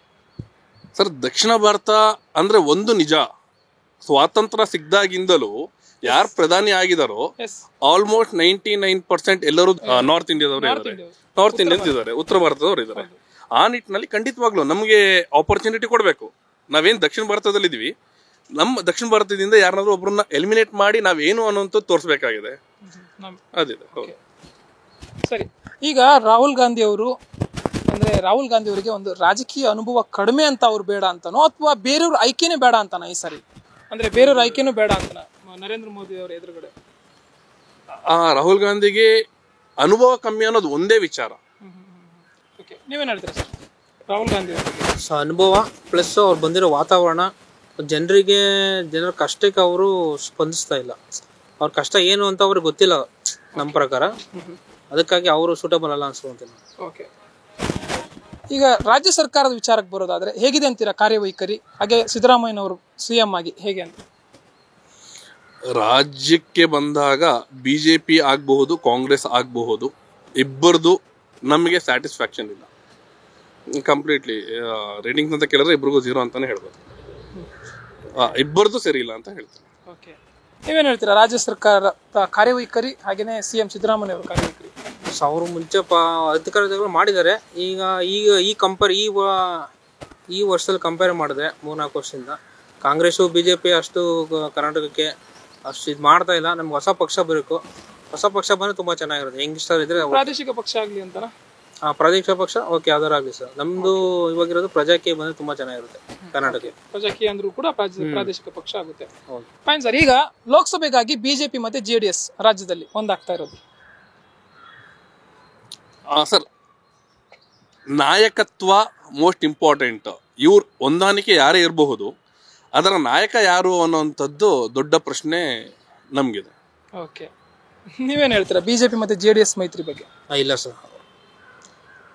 ಸರ್. ದಕ್ಷಿಣ ಭಾರತ ಅಂದ್ರೆ ಒಂದು ನಿಜ, ಸ್ವಾತಂತ್ರ್ಯ ಸಿಗ್ದಾಗಿಂದಲೂ ಯಾರು ಪ್ರಧಾನಿ ಆಗಿದಾರೋ ಆಲ್ಮೋಸ್ಟ್ 99% ಎಲ್ಲರೂ ನಾರ್ತ್ ಇಂಡಿಯಾದವರು ಇದ್ದಾರೆ, ನಾರ್ತ್ ಇಂಡಿಯನ್ಸ್ ಇದ್ದಾರೆ, ಉತ್ತರ ಭಾರತದವರು ಇದ್ದಾರೆ. ಆ ನಿಟ್ಟಿನಲ್ಲಿ ಖಂಡಿತವಾಗ್ಲೂ ನಮಗೆ ಆಪರ್ಚುನಿಟಿ ಕೊಡಬೇಕು. ನಾವೇನು ದಕ್ಷಿಣ ಭಾರತದಲ್ಲಿದ್ದೀವಿ, ನಮ್ಮ ದಕ್ಷಿಣ ಭಾರತದಿಂದ ಯಾರನ್ನಾದ್ರೂ ಒಬ್ಬರನ್ನ ಎಲಿಮಿನೇಟ್ ಮಾಡಿ ನಾವೇನು ಅನ್ನೋಂಥದ್ದು ತೋರಿಸ್ಬೇಕಾಗಿದೆ. ಅದಿದೆ. ಸರಿ, ಈಗ ರಾಹುಲ್ ಗಾಂಧಿ ಅವರು ರಾಹುಲ್ ಗಾಂಧಿ ಅವರಿಗೆ ಒಂದು ರಾಜಕೀಯ ಅನುಭವ ಕಡಿಮೆ ಅಂತ ಅವ್ರು ಬೇಡ ಅಂತನೋ ಅಥವಾ ಬೇರೆಯವ್ರ ಆಯ್ಕೆನೇ ಬೇಡ ಅಂತಾನ ಈ ಸರಿ? ಅಂದ್ರೆ ಬೇರೆಯವ್ರ ಆಯ್ಕೆನೂ ಬೇಡ ಅಂತನ ನರೇಂದ್ರ ಮೋದಿ ಅವರ ಎದುರುಗಡೆ? ರಾಹುಲ್ ಗಾಂಧಿಗೆ ಅನುಭವ ಕಮ್ಮಿ ಅನ್ನೋದು ಒಂದೇ ವಿಚಾರ. ನೀವೇನ್ ಹೇಳ್ತೀರಾ ಸರ್ ರಾಹುಲ್ ಗಾಂಧಿ ಅವರಿಗೆ? ಅನುಭವ ಪ್ಲಸ್ ಅವ್ರು ಬಂದಿರೋ ವಾತಾವರಣ, ಜನರ ಕಷ್ಟಕ್ಕೆ ಅವರು ಸ್ಪಂದಿಸ್ತಾ ಇಲ್ಲ. ಅವ್ರ ಕಷ್ಟ ಏನು ಅಂತ ಅವ್ರಿಗೆ ಗೊತ್ತಿಲ್ಲ ನಮ್ಮ ಪ್ರಕಾರ. ಅದಕ್ಕಾಗಿ ಅವರು ಸೂಟಬಲ್ ಅಲ್ಲ ಅನ್ಸುವಂತೀನಿ. ಓಕೆ, ಈಗ ರಾಜ್ಯ ಸರ್ಕಾರದ ವಿಚಾರಕ್ಕೆ ಬರೋದಾದ್ರೆ ಹೇಗಿದೆ ಅಂತೀರಾ ಕಾರ್ಯವೈಖರಿ? ಹಾಗೆ ಸಿದ್ದರಾಮಯ್ಯನವರು ಸಿಎಂ ಆಗಿ ಹೇಗೆ ಅಂತ? ರಾಜ್ಯಕ್ಕೆ ಬಂದಾಗ ಬಿಜೆಪಿ ಆಗಬಹುದು, ಕಾಂಗ್ರೆಸ್ ಆಗಬಹುದು, ಇಬ್ಬರದು ನಮಗೆ ಸ್ಯಾಟಿಸ್ಫ್ಯಾಕ್ಷನ್ ಇಲ್ಲ ಕಂಪ್ಲೀಟ್ಲಿ. ರೇಟಿಂಗ್ಸ್ ಅಂತ ಕೇಳಿದ್ರೆ ಇಬ್ಬರಿಗೂ 0 ಅಂತಾನೆ ಹೇಳ್ಬೋದು. ಇಬ್ಬರದು ಸರಿ ಇಲ್ಲ ಅಂತ ಹೇಳ್ತೀನಿ. ಓಕೆ, ನೀವೇನು ಹೇಳ್ತೀರಾ ರಾಜ್ಯ ಸರ್ಕಾರದ ಕಾರ್ಯವೈಖರಿ ಹಾಗೇನೆ ಸಿಎಂ ಸಿದ್ದರಾಮಯ್ಯ ಅವರ ಕಾರ್ಯವೈಖರಿ? ಅವರು ಮುಂಚೆ ಅಧಿಕಾರಿಗಳು ಮಾಡಿದ್ದಾರೆ. ಈಗ ಈ ವರ್ಷದಲ್ಲಿ ಕಂಪೇರ್ ಮಾಡಿದ್ರೆ 3-4 ವರ್ಷದಿಂದ ಕಾಂಗ್ರೆಸ್ಸು ಬಿಜೆಪಿ ಅಷ್ಟು ಕರ್ನಾಟಕಕ್ಕೆ ಅಷ್ಟು ಇದು ಮಾಡ್ತಾ ಇಲ್ಲ. ನಮ್ಗೆ ಹೊಸ ಪಕ್ಷ ಬರಬೇಕು. ಹೊಸ ಪಕ್ಷ ಬಂದ್ರೆ ತುಂಬಾ ಚೆನ್ನಾಗಿರುತ್ತೆ. ಯಂಗ್ಸ್ಟರ್ ಇದ್ರೆ ಪ್ರಾದೇಶಿಕ ಪಕ್ಷ ಆಗ್ಲಿ ಅಂತಾನ? ಪ್ರಾದೇಶಿಕ ಪಕ್ಷ ಓಕೆ, ಯಾವ್ದಾರು ಆಗ್ಲಿ ಸರ್. ನಮ್ದು ಇವಾಗಿರೋದು ಪ್ರಜಾಕೀಯ ಬಂದ್ರೆ ತುಂಬಾ ಚೆನ್ನಾಗಿರುತ್ತೆ ಕರ್ನಾಟಕ. ಪ್ರಜಾಕೀಯ ಅಂದ್ರೂ ಕೂಡ ಪ್ರಾದೇಶಿಕ ಪಕ್ಷ ಆಗುತ್ತೆ. ಫೈನ್ ಸರ್, ಈಗ ಲೋಕಸಭೆಗಾಗಿ ಬಿಜೆಪಿ ಮತ್ತೆ ಜೆಡಿಎಸ್ ರಾಜ್ಯದಲ್ಲಿ ಒಂದಾಗ್ತಾ ಇರೋದು ಸರ್, ನಾಯಕತ್ವ ಮೋಸ್ಟ್ ಇಂಪಾರ್ಟೆಂಟ್. ಇವ್ರ ಹೊಂದಾಣಿಕೆ ಯಾರೇ ಇರಬಹುದು, ಅದರ ನಾಯಕ ಯಾರು ಅನ್ನೋಂಥದ್ದು ದೊಡ್ಡ ಪ್ರಶ್ನೆ ನಮ್ಗಿದೆ. ಓಕೆ, ನೀವೇನ್ ಹೇಳ್ತೀರಾ ಬಿಜೆಪಿ ಮತ್ತೆ ಜೆಡಿಎಸ್ ಮೈತ್ರಿ ಬಗ್ಗೆ? ಇಲ್ಲ ಸರ್,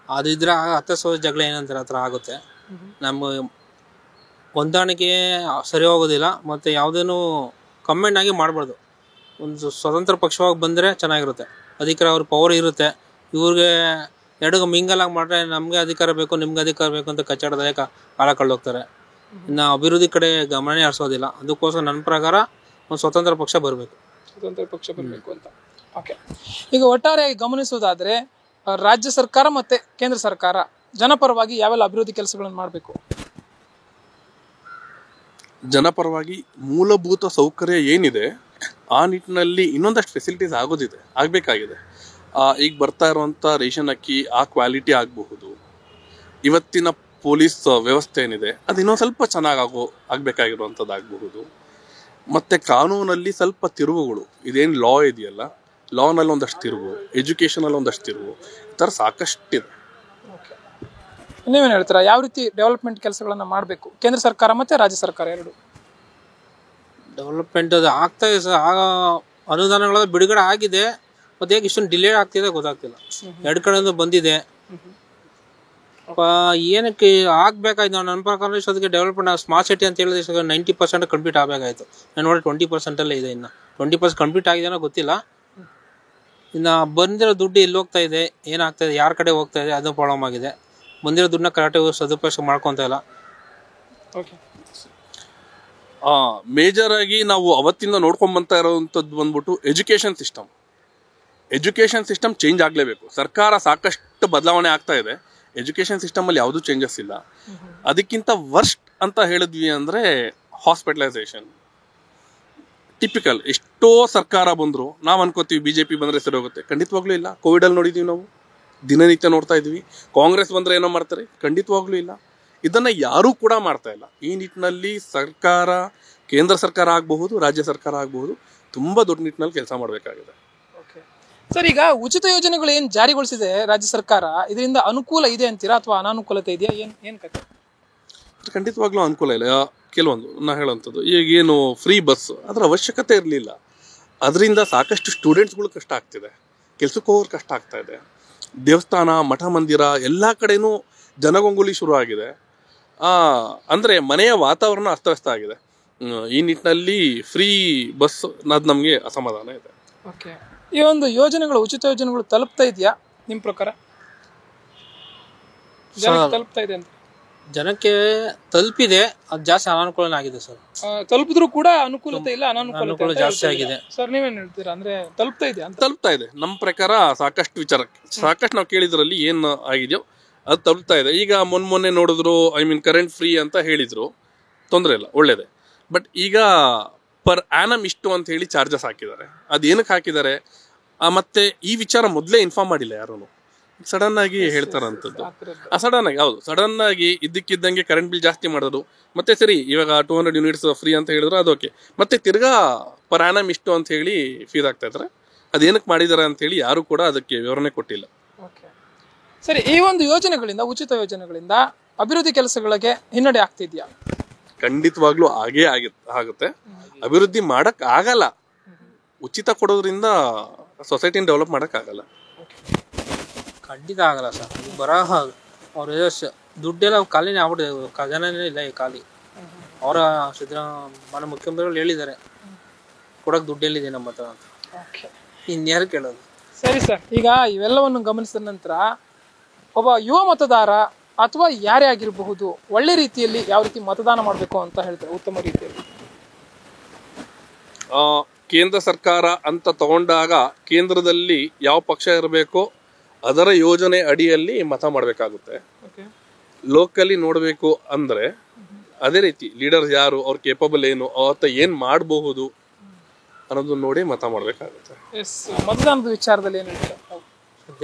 ಅದಿದ್ರೆ ಹತ್ತು ಜಗಳ ಏನಂತಾರೆ ಆ ಥರ ಆಗುತ್ತೆ. ನಮ್ಮ ಹೊಂದಾಣಿಕೆ ಸರಿ ಹೋಗೋದಿಲ್ಲ. ಮತ್ತು ಯಾವುದೇನು ಕಮೆಂಟ್ ಆಗಿ ಮಾಡಬಾರ್ದು. ಒಂದು ಸ್ವತಂತ್ರ ಪಕ್ಷವಾಗಿ ಬಂದರೆ ಚೆನ್ನಾಗಿರುತ್ತೆ. ಅಧಿಕಾರ ಅವ್ರ ಪವರ್ ಇರುತ್ತೆ. ಇವ್ರಿಗೆ ಎರಡಿಗೂ ಮಿಂಗಲಾಗಿ ಮಾಡಿದ್ರೆ ನಮಗೆ ಅಧಿಕಾರ ಬೇಕು, ನಿಮ್ಗೆ ಅಧಿಕಾರ ಬೇಕು ಅಂತ ಕಚ್ಚಾಡೋದೇ ಕಾಲ ಕಳೆದೋಗ್ತಾರೆ. ಇನ್ನು ಅಭಿವೃದ್ಧಿ ಕಡೆ ಗಮನನೇ ಹರಿಸೋದಿಲ್ಲ. ಅದಕ್ಕೋಸ್ಕರ ನನ್ನ ಪ್ರಕಾರ ಒಂದು ಸ್ವತಂತ್ರ ಪಕ್ಷ ಬರಬೇಕು. ಸ್ವತಂತ್ರ ಪಕ್ಷ ಬರಬೇಕು ಅಂತ. ಓಕೆ, ಈಗ ಒಟ್ಟಾರೆಯಾಗಿ ಗಮನಿಸೋದಾದ್ರೆ ರಾಜ್ಯ ಸರ್ಕಾರ ಮತ್ತೆ ಕೇಂದ್ರ ಸರ್ಕಾರ ಜನಪರವಾಗಿ ಯಾವೆಲ್ಲ ಅಭಿವೃದ್ಧಿ ಕೆಲಸಗಳನ್ನು ಮಾಡಬೇಕು? ಜನಪರವಾಗಿ ಮೂಲಭೂತ ಸೌಕರ್ಯ ಏನಿದೆ ಆ ನಿಟ್ಟಿನಲ್ಲಿ ಇನ್ನೊಂದಷ್ಟು ಫೆಸಿಲಿಟೀಸ್ ಆಗಬೇಕಾಗಿದೆ. ಈಗ ಬರ್ತಾ ಇರುವಂಥ ರೇಷನ್ ಅಕ್ಕಿ ಆ ಕ್ವಾಲಿಟಿ ಆಗಬಹುದು. ಇವತ್ತಿನ ಪೊಲೀಸ್ ವ್ಯವಸ್ಥೆ ಏನಿದೆ ಅದು ಇನ್ನೊಂದು ಸ್ವಲ್ಪ ಚೆನ್ನಾಗಿ ಆಗಬೇಕಾಗಿರುವಂಥದ್ದು ಆಗಬಹುದು. ಮತ್ತು ಕಾನೂನಲ್ಲಿ ಸ್ವಲ್ಪ ತಿರುವುಗಳು, ಇದೇನು ಲಾ ಇದೆಯಲ್ಲ, ಲಾನಲ್ಲಿ ಒಂದಷ್ಟು ತಿರುವು, ಎಜುಕೇಷನಲ್ಲಿ ಒಂದಷ್ಟು ತಿರುವು, ಈ ಥರ ಸಾಕಷ್ಟಿದೆ. ನೀವೇನು ಹೇಳ್ತೀರಾ ಯಾವ ರೀತಿ ಡೆವಲಪ್ಮೆಂಟ್ ಕೆಲಸಗಳನ್ನ ಮಾಡಬೇಕು ಕೇಂದ್ರ ಸರ್ಕಾರ ಮತ್ತೆ ರಾಜ್ಯ ಸರ್ಕಾರ ಎರಡು? ಡೆವಲಪ್ಮೆಂಟ್ ಅದು ಆಗ್ತಾ ಇದೆ ಸರ್. ಅನುದಾನಗಳ ಬಿಡುಗಡೆ ಆಗಿದೆ. ಮತ್ತೆ ಹೇಗೆ ಇಷ್ಟೊಂದು ಡಿಲೇ ಆಗ್ತಿದೆ ಗೊತ್ತಾಗ್ತಿಲ್ಲ. ಎರಡು ಕಡೆಯಿಂದ ಬಂದಿದೆ. ಏನಕ್ಕೆ ಆಗ್ಬೇಕಾಯ್ತು ನನ್ನ ಪ್ರಕಾರ ಇಷ್ಟೊತ್ತಿಗೆ ಡೆವಲಪ್ಮೆಂಟ್ ಸ್ಮಾರ್ಟ್ ಸಿಟಿ ಅಂತ ಹೇಳಿದ್ರೆ 90% ಕಂಪ್ಲೀಟ್ ಆಗಬೇಕಾಯ್ತು. ನಾನು ನೋಡಿ 20% ಇದೆ. ಇನ್ನು 20% ಕಂಪ್ಲೀಟ್ ಆಗಿದೆನೋ ಗೊತ್ತಿಲ್ಲ. ಇನ್ನು ಬಂದಿರೋ ದುಡ್ಡು ಎಲ್ಲಿ ಹೋಗ್ತಾ ಇದೆ, ಏನಾಗ್ತಾ ಇದೆ, ಯಾರ ಕಡೆ ಹೋಗ್ತಾ ಇದೆ, ಅದು ಪ್ರಾಬ್ಲಮ್ ಆಗಿದೆ. ಬಂದಿರೋ ದುಡ್ಡನ್ನ ಕರೆಕ್ಟಾಗಿ ಸದುಪಯೋಗ ಮಾಡ್ಕೊತಾ ಇಲ್ಲ. ಮೇಜರ್ ಆಗಿ ನಾವು ಅವತ್ತಿಂದ ನೋಡ್ಕೊಂಡ್ ಬಂತಾ ಇರೋವಂಥದ್ದು ಬಂದ್ಬಿಟ್ಟು ಎಜುಕೇಶನ್ ಸಿಸ್ಟಮ್ ಚೇಂಜ್ ಆಗಲೇಬೇಕು. ಸರ್ಕಾರ ಸಾಕಷ್ಟು ಬದಲಾವಣೆ ಆಗ್ತಾ ಇದೆ. ಎಜುಕೇಶನ್ ಸಿಸ್ಟಮಲ್ಲಿ ಯಾವುದೂ ಚೇಂಜಸ್ ಇಲ್ಲ. ಅದಕ್ಕಿಂತ ವರ್ಸ್ಟ್ ಅಂತ ಹೇಳಿದ್ವಿ ಅಂದರೆ ಹಾಸ್ಪಿಟಲೈಸೇಷನ್. ಟಿಪಿಕಲ್ ಎಷ್ಟೋ ಸರ್ಕಾರ ಬಂದರು ನಾವು ಅನ್ಕೋತೀವಿ BJP ಬಂದರೆ ಸರಿ ಹೋಗುತ್ತೆ. ಖಂಡಿತವಾಗ್ಲೂ ಇಲ್ಲ. ಕೋವಿಡಲ್ಲಿ ನೋಡಿದ್ದೀವಿ, ನಾವು ದಿನನಿತ್ಯ ನೋಡ್ತಾ ಇದ್ವಿ. ಕಾಂಗ್ರೆಸ್ ಬಂದರೆ ಏನೋ ಮಾಡ್ತಾರೆ, ಖಂಡಿತವಾಗ್ಲೂ ಇಲ್ಲ. ಇದನ್ನು ಯಾರೂ ಕೂಡ ಮಾಡ್ತಾ ಇಲ್ಲ. ಈ ನಿಟ್ಟಿನಲ್ಲಿ ಸರ್ಕಾರ, ಕೇಂದ್ರ ಸರ್ಕಾರ ಆಗಬಹುದು, ರಾಜ್ಯ ಸರ್ಕಾರ ಆಗಬಹುದು, ತುಂಬ ದೊಡ್ಡ ನಿಟ್ಟಿನಲ್ಲಿ ಕೆಲಸ ಮಾಡಬೇಕಾಗಿದೆ. ಸರ್, ಈಗ ಉಚಿತ ಯೋಜನೆಗಳು ಏನು ಜಾರಿಗೊಳಿಸಿದೆ ರಾಜ್ಯ ಸರ್ಕಾರ, ಇದರಿಂದ ಅನುಕೂಲ ಇದೆ ಅಂತೀರಾ ಅಥವಾ ಅನಾನುಕೂಲತೆ ಇದೆಯಾ? ಏನು ಕತೆ? ಖಂಡಿತವಾಗ್ಲೂ ಅನುಕೂಲ ಇಲ್ಲ. ಕೆಲವೊಂದು ನಾ ಹೇಳೋವಂಥದ್ದು, ಈಗ ಏನು ಫ್ರೀ ಬಸ್ ಅದರ ಅವಶ್ಯಕತೆ ಇರಲಿಲ್ಲ. ಅದರಿಂದ ಸಾಕಷ್ಟು ಸ್ಟೂಡೆಂಟ್ಸ್ಗಳು ಕಷ್ಟ ಆಗ್ತಿದೆ, ಕೆಲ್ಸಕ್ಕೆ ಹೋಗೋರು ಕಷ್ಟ ಆಗ್ತಾ ಇದೆ. ದೇವಸ್ಥಾನ, ಮಠ ಮಂದಿರ ಎಲ್ಲ ಕಡೆನೂ ಜನಗೊಂಗುಲಿ ಶುರು ಆಗಿದೆ. ಅಂದರೆ ಮನೆಯ ವಾತಾವರಣ ಅಸ್ತವ್ಯಸ್ತ ಆಗಿದೆ. ಈ ನಿಟ್ಟಿನಲ್ಲಿ ಫ್ರೀ ಬಸ್ ಅದು ನಮಗೆ ಅಸಮಾಧಾನ ಇದೆ. ಓಕೆ, ಈ ಒಂದು ಯೋಜನೆಗಳು, ಉಚಿತ ಯೋಜನೆಗಳು ತಲುಪ್ತಾ ಇದೆಯಾ ನಿಮ್ಮ ಪ್ರಕಾರ? ತಲುಪ್ತಾ ಇದೆ ಅಂತ ಜನಕ್ಕೆ ತಲುಪಿದೆ. ಅದು ಜಾಸ್ತಿ ಅನಾನುಕೂಲ ಆಗಿದೆ ಸರ್. ತಲುಪಿದ್ರು ಕೂಡ ಅನುಕೂಲತೆ ಇಲ್ಲ, ಅನಾನುಕೂಲ ಜಾಸ್ತಿ ಆಗಿದೆ. ಸರ್, ನೀವೇನ್ ಹೇಳ್ತೀರಾ? ಅಂದ್ರೆ ತಲುಪ್ತಾ ಇದೆ ಅಂತ? ತಲುಪ್ತಾ ಇದೆ. ನಮ್ಮ ಪ್ರಕಾರ ಸಾಕಷ್ಟು ನಾವು ಕೇಳಿದ್ರಲ್ಲಿ ಏನು ಆಗಿದೆಯೋ ಅದು ತಲುಪ್ತಾ ಇದೆ. ಈಗ ಮೊನ್ನೆ ನೋಡಿದ್ರು, ಐ ಮೀನ್ ಕರೆಂಟ್ ಫ್ರೀ ಅಂತ ಹೇಳಿದ್ರು, ತೊಂದರೆ ಇಲ್ಲ, ಒಳ್ಳೇದೆ. ಬಟ್ ಈಗ ಪರ್ ಆ್ಯನಮ್ ಇಷ್ಟು ಅಂತ ಹೇಳಿ ಚಾರ್ಜಸ್ ಹಾಕಿದ್ದಾರೆ. ಅದೇನಕ್ಕೆ ಹಾಕಿದ್ದಾರೆ ಮತ್ತೆ ಈ ವಿಚಾರ ಮೊದಲೇ ಇನ್ಫಾರ್ಮ್ ಮಾಡಿಲ್ಲ ಯಾರೂ. ಸಡನ್ ಆಗಿ ಹೇಳ್ತಾರಂಥದ್ದು. ಸಡನ್ ಆಗಿ, ಹೌದು, ಸಡನ್ ಆಗಿ ಇದ್ದಕ್ಕಿದ್ದಂಗೆ ಕರೆಂಟ್ ಬಿಲ್ ಜಾಸ್ತಿ ಮಾಡೋದು. ಮತ್ತೆ ಸರಿ, ಇವಾಗ 200 ಯೂನಿಟ್ಸ್ ಫ್ರೀ ಅಂತ ಹೇಳಿದ್ರು, ಅದು ಓಕೆ. ಮತ್ತೆ ತಿರ್ಗಾ ಪರ್ ಆ್ಯನಮ್ ಇಷ್ಟು ಅಂತ ಹೇಳಿ ಫೀಸ್ ಆಗ್ತಾ ಇದ್ದಾರೆ. ಅದೇನಕ್ಕೆ ಮಾಡಿದ್ದಾರೆ ಅಂತ ಹೇಳಿ ಯಾರು ಕೂಡ ಅದಕ್ಕೆ ವಿವರಣೆ ಕೊಟ್ಟಿಲ್ಲ. ಸರಿ, ಈ ಒಂದು ಯೋಜನೆಗಳಿಂದ, ಉಚಿತ ಯೋಜನೆಗಳಿಂದ ಅಭಿವೃದ್ಧಿ ಕೆಲಸಗಳಿಗೆ ಹಿನ್ನಡೆ ಆಗ್ತಿದ್ಯಾ? ಖಂಡಿತವಾಗ್ಲೂ ಹಾಗೇ ಆಗುತ್ತೆ. ಅಭಿವೃದ್ಧಿ ಮಾಡಕ್ ಆಗಲ್ಲ. ಉಚಿತ ಕೊಡೋದ್ರಿಂದ ಸೊಸೈಟಿನ ಡೆವಲಪ್ ಮಾಡಕ್ ಆಗಲ್ಲ. ಖಂಡಿತ ಆಗಲ್ಲ ಸರ್. ಬರಹ ಅವ್ರ ದುಡ್ಡೆಲ್ಲ ಖಾಲಿನೇ ಆಗ್ಬಿಟ್ಟಿದೆ, ಖಜಾನೆ ಇಲ್ಲ ಈ ಖಾಲಿ. ಅವರ ಸಿದ್ದರಾಮಯ್ಯ ಮುಖ್ಯಮಂತ್ರಿಗಳು ಹೇಳಿದ್ದಾರೆ ಕೊಡಕ್ ದುಡ್ಡೆಲ್ಲಿದೆ ನಮ್ಮ ಹತ್ರ ಅಂತ. ಇನ್ಯಾರು ಕೇಳೋದು? ಸರಿ ಸರ್, ಈಗ ಇವೆಲ್ಲವನ್ನು ಗಮನಿಸಿದ ನಂತರ ಒಬ್ಬ ಯುವ ಮತದಾರ ಅಥವಾ ಯಾರೇ ಆಗಿರಬಹುದು ಒಳ್ಳೆ ರೀತಿಯಲ್ಲಿ ಯಾವ ರೀತಿ ಮತದಾನ ಮಾಡಬೇಕು ಅಂತ ಹೇಳ್ತಾರೆ, ಉತ್ತಮ ರೀತಿಯಲ್ಲಿ? ಕೇಂದ್ರ ಸರ್ಕಾರ ಅಂತ ತಗೊಂಡಾಗ ಕೇಂದ್ರದಲ್ಲಿ ಯಾವ ಪಕ್ಷ ಇರಬೇಕೋ ಅದರ ಯೋಜನೆ ಅಡಿಯಲ್ಲಿ ಮತ ಮಾಡಬೇಕಾಗುತ್ತೆ. ಲೋಕಲಿ ನೋಡಬೇಕು ಅಂದ್ರೆ ಅದೇ ರೀತಿ ಲೀಡರ್ ಯಾರು, ಅವ್ರ ಕೇಪಬಲ್ ಏನು, ಅವತ್ತ ಏನ್ ಮಾಡಬಹುದು ಅನ್ನೋದು ನೋಡಿ ಮತ ಮಾಡಬೇಕಾಗುತ್ತೆ. ಮತದಾನದ ವಿಚಾರದಲ್ಲಿ ಏನು ಹೇಳ್ತಾರೆ?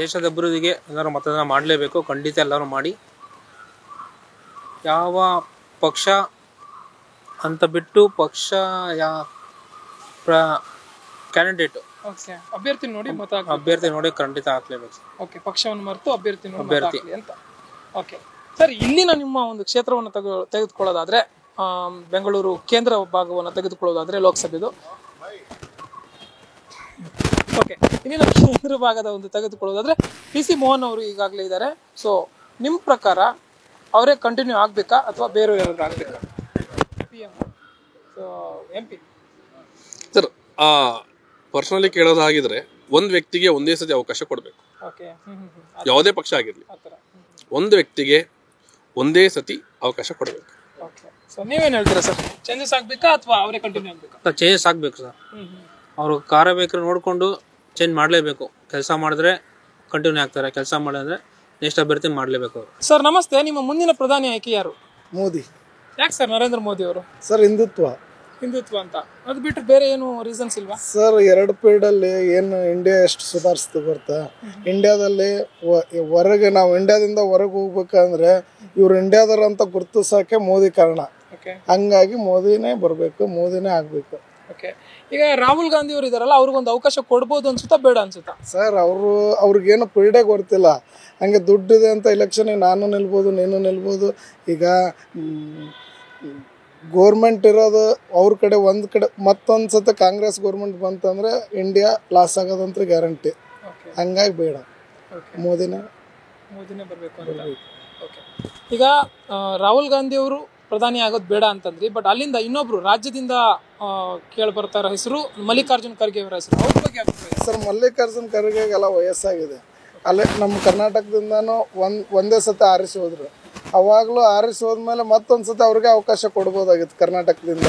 ದೇಶದ ಅಭಿವೃದ್ಧಿಗೆ ಎಲ್ಲರೂ ಮತದಾನ ಮಾಡಲೇಬೇಕು. ಖಂಡಿತ ಎಲ್ಲರೂ ಮಾಡಿ. ಯಾವ ಪಕ್ಷ ಅಂತ ಬಿಟ್ಟು ಪಕ್ಷ ಕ್ಯಾಂಡಿಡೇಟ್ ಅಭ್ಯರ್ಥಿ ನೋಡಿ ಖಂಡಿತ ಹಾಕ್ಲೇಬೇಕು. ಓಕೆ, ಪಕ್ಷವನ್ನು ಮರೆತು ಅಭ್ಯರ್ಥಿ ಅಂತ. ಓಕೆ ಸರ್, ಇಲ್ಲಿನ ನಿಮ್ಮ ಒಂದು ಕ್ಷೇತ್ರವನ್ನು ತೆಗೆದುಕೊಳ್ಳೋದಾದ್ರೆ, ಬೆಂಗಳೂರು ಕೇಂದ್ರ ಭಾಗವನ್ನು ತೆಗೆದುಕೊಳ್ಳೋದಾದ್ರೆ ಲೋಕಸಭೆದು, ಓಕೆ, ಇಲ್ಲಿನ ಕೇಂದ್ರ ಭಾಗದ ಒಂದು ತೆಗೆದುಕೊಳ್ಳೋದಾದ್ರೆ PC ಮೋಹನ್ ಅವರು ಈಗಾಗಲೇ ಇದ್ದಾರೆ. ಸೊ ನಿಮ್ಮ ಪ್ರಕಾರ ಅವರೇ ಕಂಟಿನ್ಯೂ ಆಗ್ಬೇಕಾ ಅಥವಾ ಬೇರೆ ಯಾರಾದ್ರೂ ಆಗ್ಬೇಕಾ? MP ಸರ್, ಪರ್ಸನಲಿ ಕೇಳೋದಾಗಿದ್ರೆ ಒಂದ್ ವ್ಯಕ್ತಿಗೆ ಒಂದೇ ಸತಿ ಅವಕಾಶ ಕೊಡ್ಬೇಕು. ಯಾವುದೇ ಪಕ್ಷ ಆಗಿರ್ಲಿ, ಒಂದು ವ್ಯಕ್ತಿಗೆ ಒಂದೇ ಸತಿ ಅವಕಾಶ ಕೊಡ್ಬೇಕು. ನೀವೇನ್ ಹೇಳ್ತೀರಾ ಸರ್? ಚೇಂಜಸ್ ಆಗ್ಬೇಕಾ ಅಥವಾ ಅವರೇ ಕಂಟಿನ್ಯೂ ಆಗ್ಬೇಕಾ? ಚೇಂಜಸ್ ಆಗ್ಬೇಕು ಸರ್. ಅವರು ಕಾರ್ಯಬೇಕಾದ್ರೆ ನೋಡ್ಕೊಂಡು ಚೇಂಜ್ ಮಾಡಲೇಬೇಕು. ಕೆಲಸ ಮಾಡಿದ್ರೆ ಕಂಟಿನ್ಯೂ ಆಗ್ತಾರೆ, ಕೆಲಸ ಮಾಡಿದ್ರೆ ನೆಕ್ಸ್ಟ್ ಅಭ್ಯರ್ಥಿ ಮಾಡಲೇಬೇಕು ಅವರು. ಸರ್ ನಮಸ್ತೆ, ನಿಮ್ಮ ಮುಂದಿನ ಪ್ರಧಾನಿ ಆಯ್ಕೆ ಯಾರು? ಮೋದಿ. ಯಾಕೆ ಸರ್ ನರೇಂದ್ರ ಮೋದಿ ಅವರು? ಸರ್ ಹಿಂದುತ್ವ ಅಂತ, ಅದು ಬಿಟ್ಟು ಬೇರೆ ಏನು ರೀಸನ್ಸ್ ಇಲ್ವಾ ಸರ್? 2 ಪೀರಿಯಡ್ ಅಲ್ಲಿ ಏನು ಇಂಡಿಯಾ ಎಷ್ಟು ಸುಧಾರಿಸ್ತು ಬರ್ತಾ, ಇಂಡಿಯಾದಲ್ಲಿ ಹೊರಗೆ ನಾವು ಇಂಡಿಯಾದಿಂದ ಹೊರಗೆ ಹೋಗ್ಬೇಕಂದ್ರೆ ಇವ್ರು ಇಂಡಿಯಾದವ್ರು ಅಂತ ಗುರುತಿಸೋಕೆ ಮೋದಿ ಕಾರಣ. ಹಂಗಾಗಿ ಮೋದಿನೇ ಬರ್ಬೇಕು, ಮೋದಿನೇ ಆಗ್ಬೇಕು. ಈಗ ರಾಹುಲ್ ಗಾಂಧಿ ಅವರು ಇದಾರಲ್ಲ, ಅವ್ರಿಗೊಂದು ಅವಕಾಶ ಕೊಡ್ಬೋದು ಅನ್ಸುತ್ತಾ ಬೇಡ ಅನ್ಸುತ್ತಾ? ಸರ್ ಅವ್ರಿಗೇನು ಪೀರಿಯಡೇ ಗೊತ್ತಿಲ್ಲ. ಹಂಗೆ ದುಡ್ಡಿದೆ ಅಂತ ಎಲೆಕ್ಷನ್ಗೆ ನಾನು ನಿಲ್ಬೋದು, ನೀನು ನಿಲ್ಬೋದು. ಈಗ ಗೋರ್ಮೆಂಟ್ ಇರೋದು ಅವ್ರ ಕಡೆ, ಒಂದು ಕಡೆ ಮತ್ತೊಂದು ಸತ ಕಾಂಗ್ರೆಸ್ ಗೋರ್ಮೆಂಟ್ ಬಂತಂದ್ರೆ ಇಂಡಿಯಾ ಲಾಸ್ ಆಗೋದಂತ ಗ್ಯಾರಂಟಿ. ಹಂಗಾಗಿ ಬೇಡ, ಮೋದಿನೇ ಬರಬೇಕು ಅಂತ. ಈಗ ರಾಹುಲ್ ಗಾಂಧಿ ಅವರು ಪ್ರಧಾನಿ ಆಗೋದು ಬೇಡ ಅಂತಂದ್ರಿ, ಬಟ್ ಅಲ್ಲಿಂದ ಇನ್ನೊಬ್ರು ರಾಜ್ಯದಿಂದ ಕೇಳಿ ಬರ್ತಾ ಇರೋ ಹೆಸರು ಮಲ್ಲಿಕಾರ್ಜುನ್ ಖರ್ಗೆ ಅವರ ಹೆಸರು. ಅವ್ರ ಬಗ್ಗೆ ಸರ್, ಮಲ್ಲಿಕಾರ್ಜುನ್ ಖರ್ಗೆಗೆಲ್ಲ ವಯಸ್ಸಾಗಿದೆ. ಅಲ್ಲೇ ನಮ್ಮ ಕರ್ನಾಟಕದಿಂದನೂ ಒಂದೇ ಸತಿ ಆರಿಸಿ ಹೋದ್ರು. ಅವಾಗಲೂ ಆರಿಸಿ ಹೋದ್ಮೇಲೆ ಮತ್ತೊಂದು ಸತಿ ಅವ್ರಿಗೆ ಅವಕಾಶ ಕೊಡ್ಬೋದಾಗಿತ್ತು ಕರ್ನಾಟಕದಿಂದ.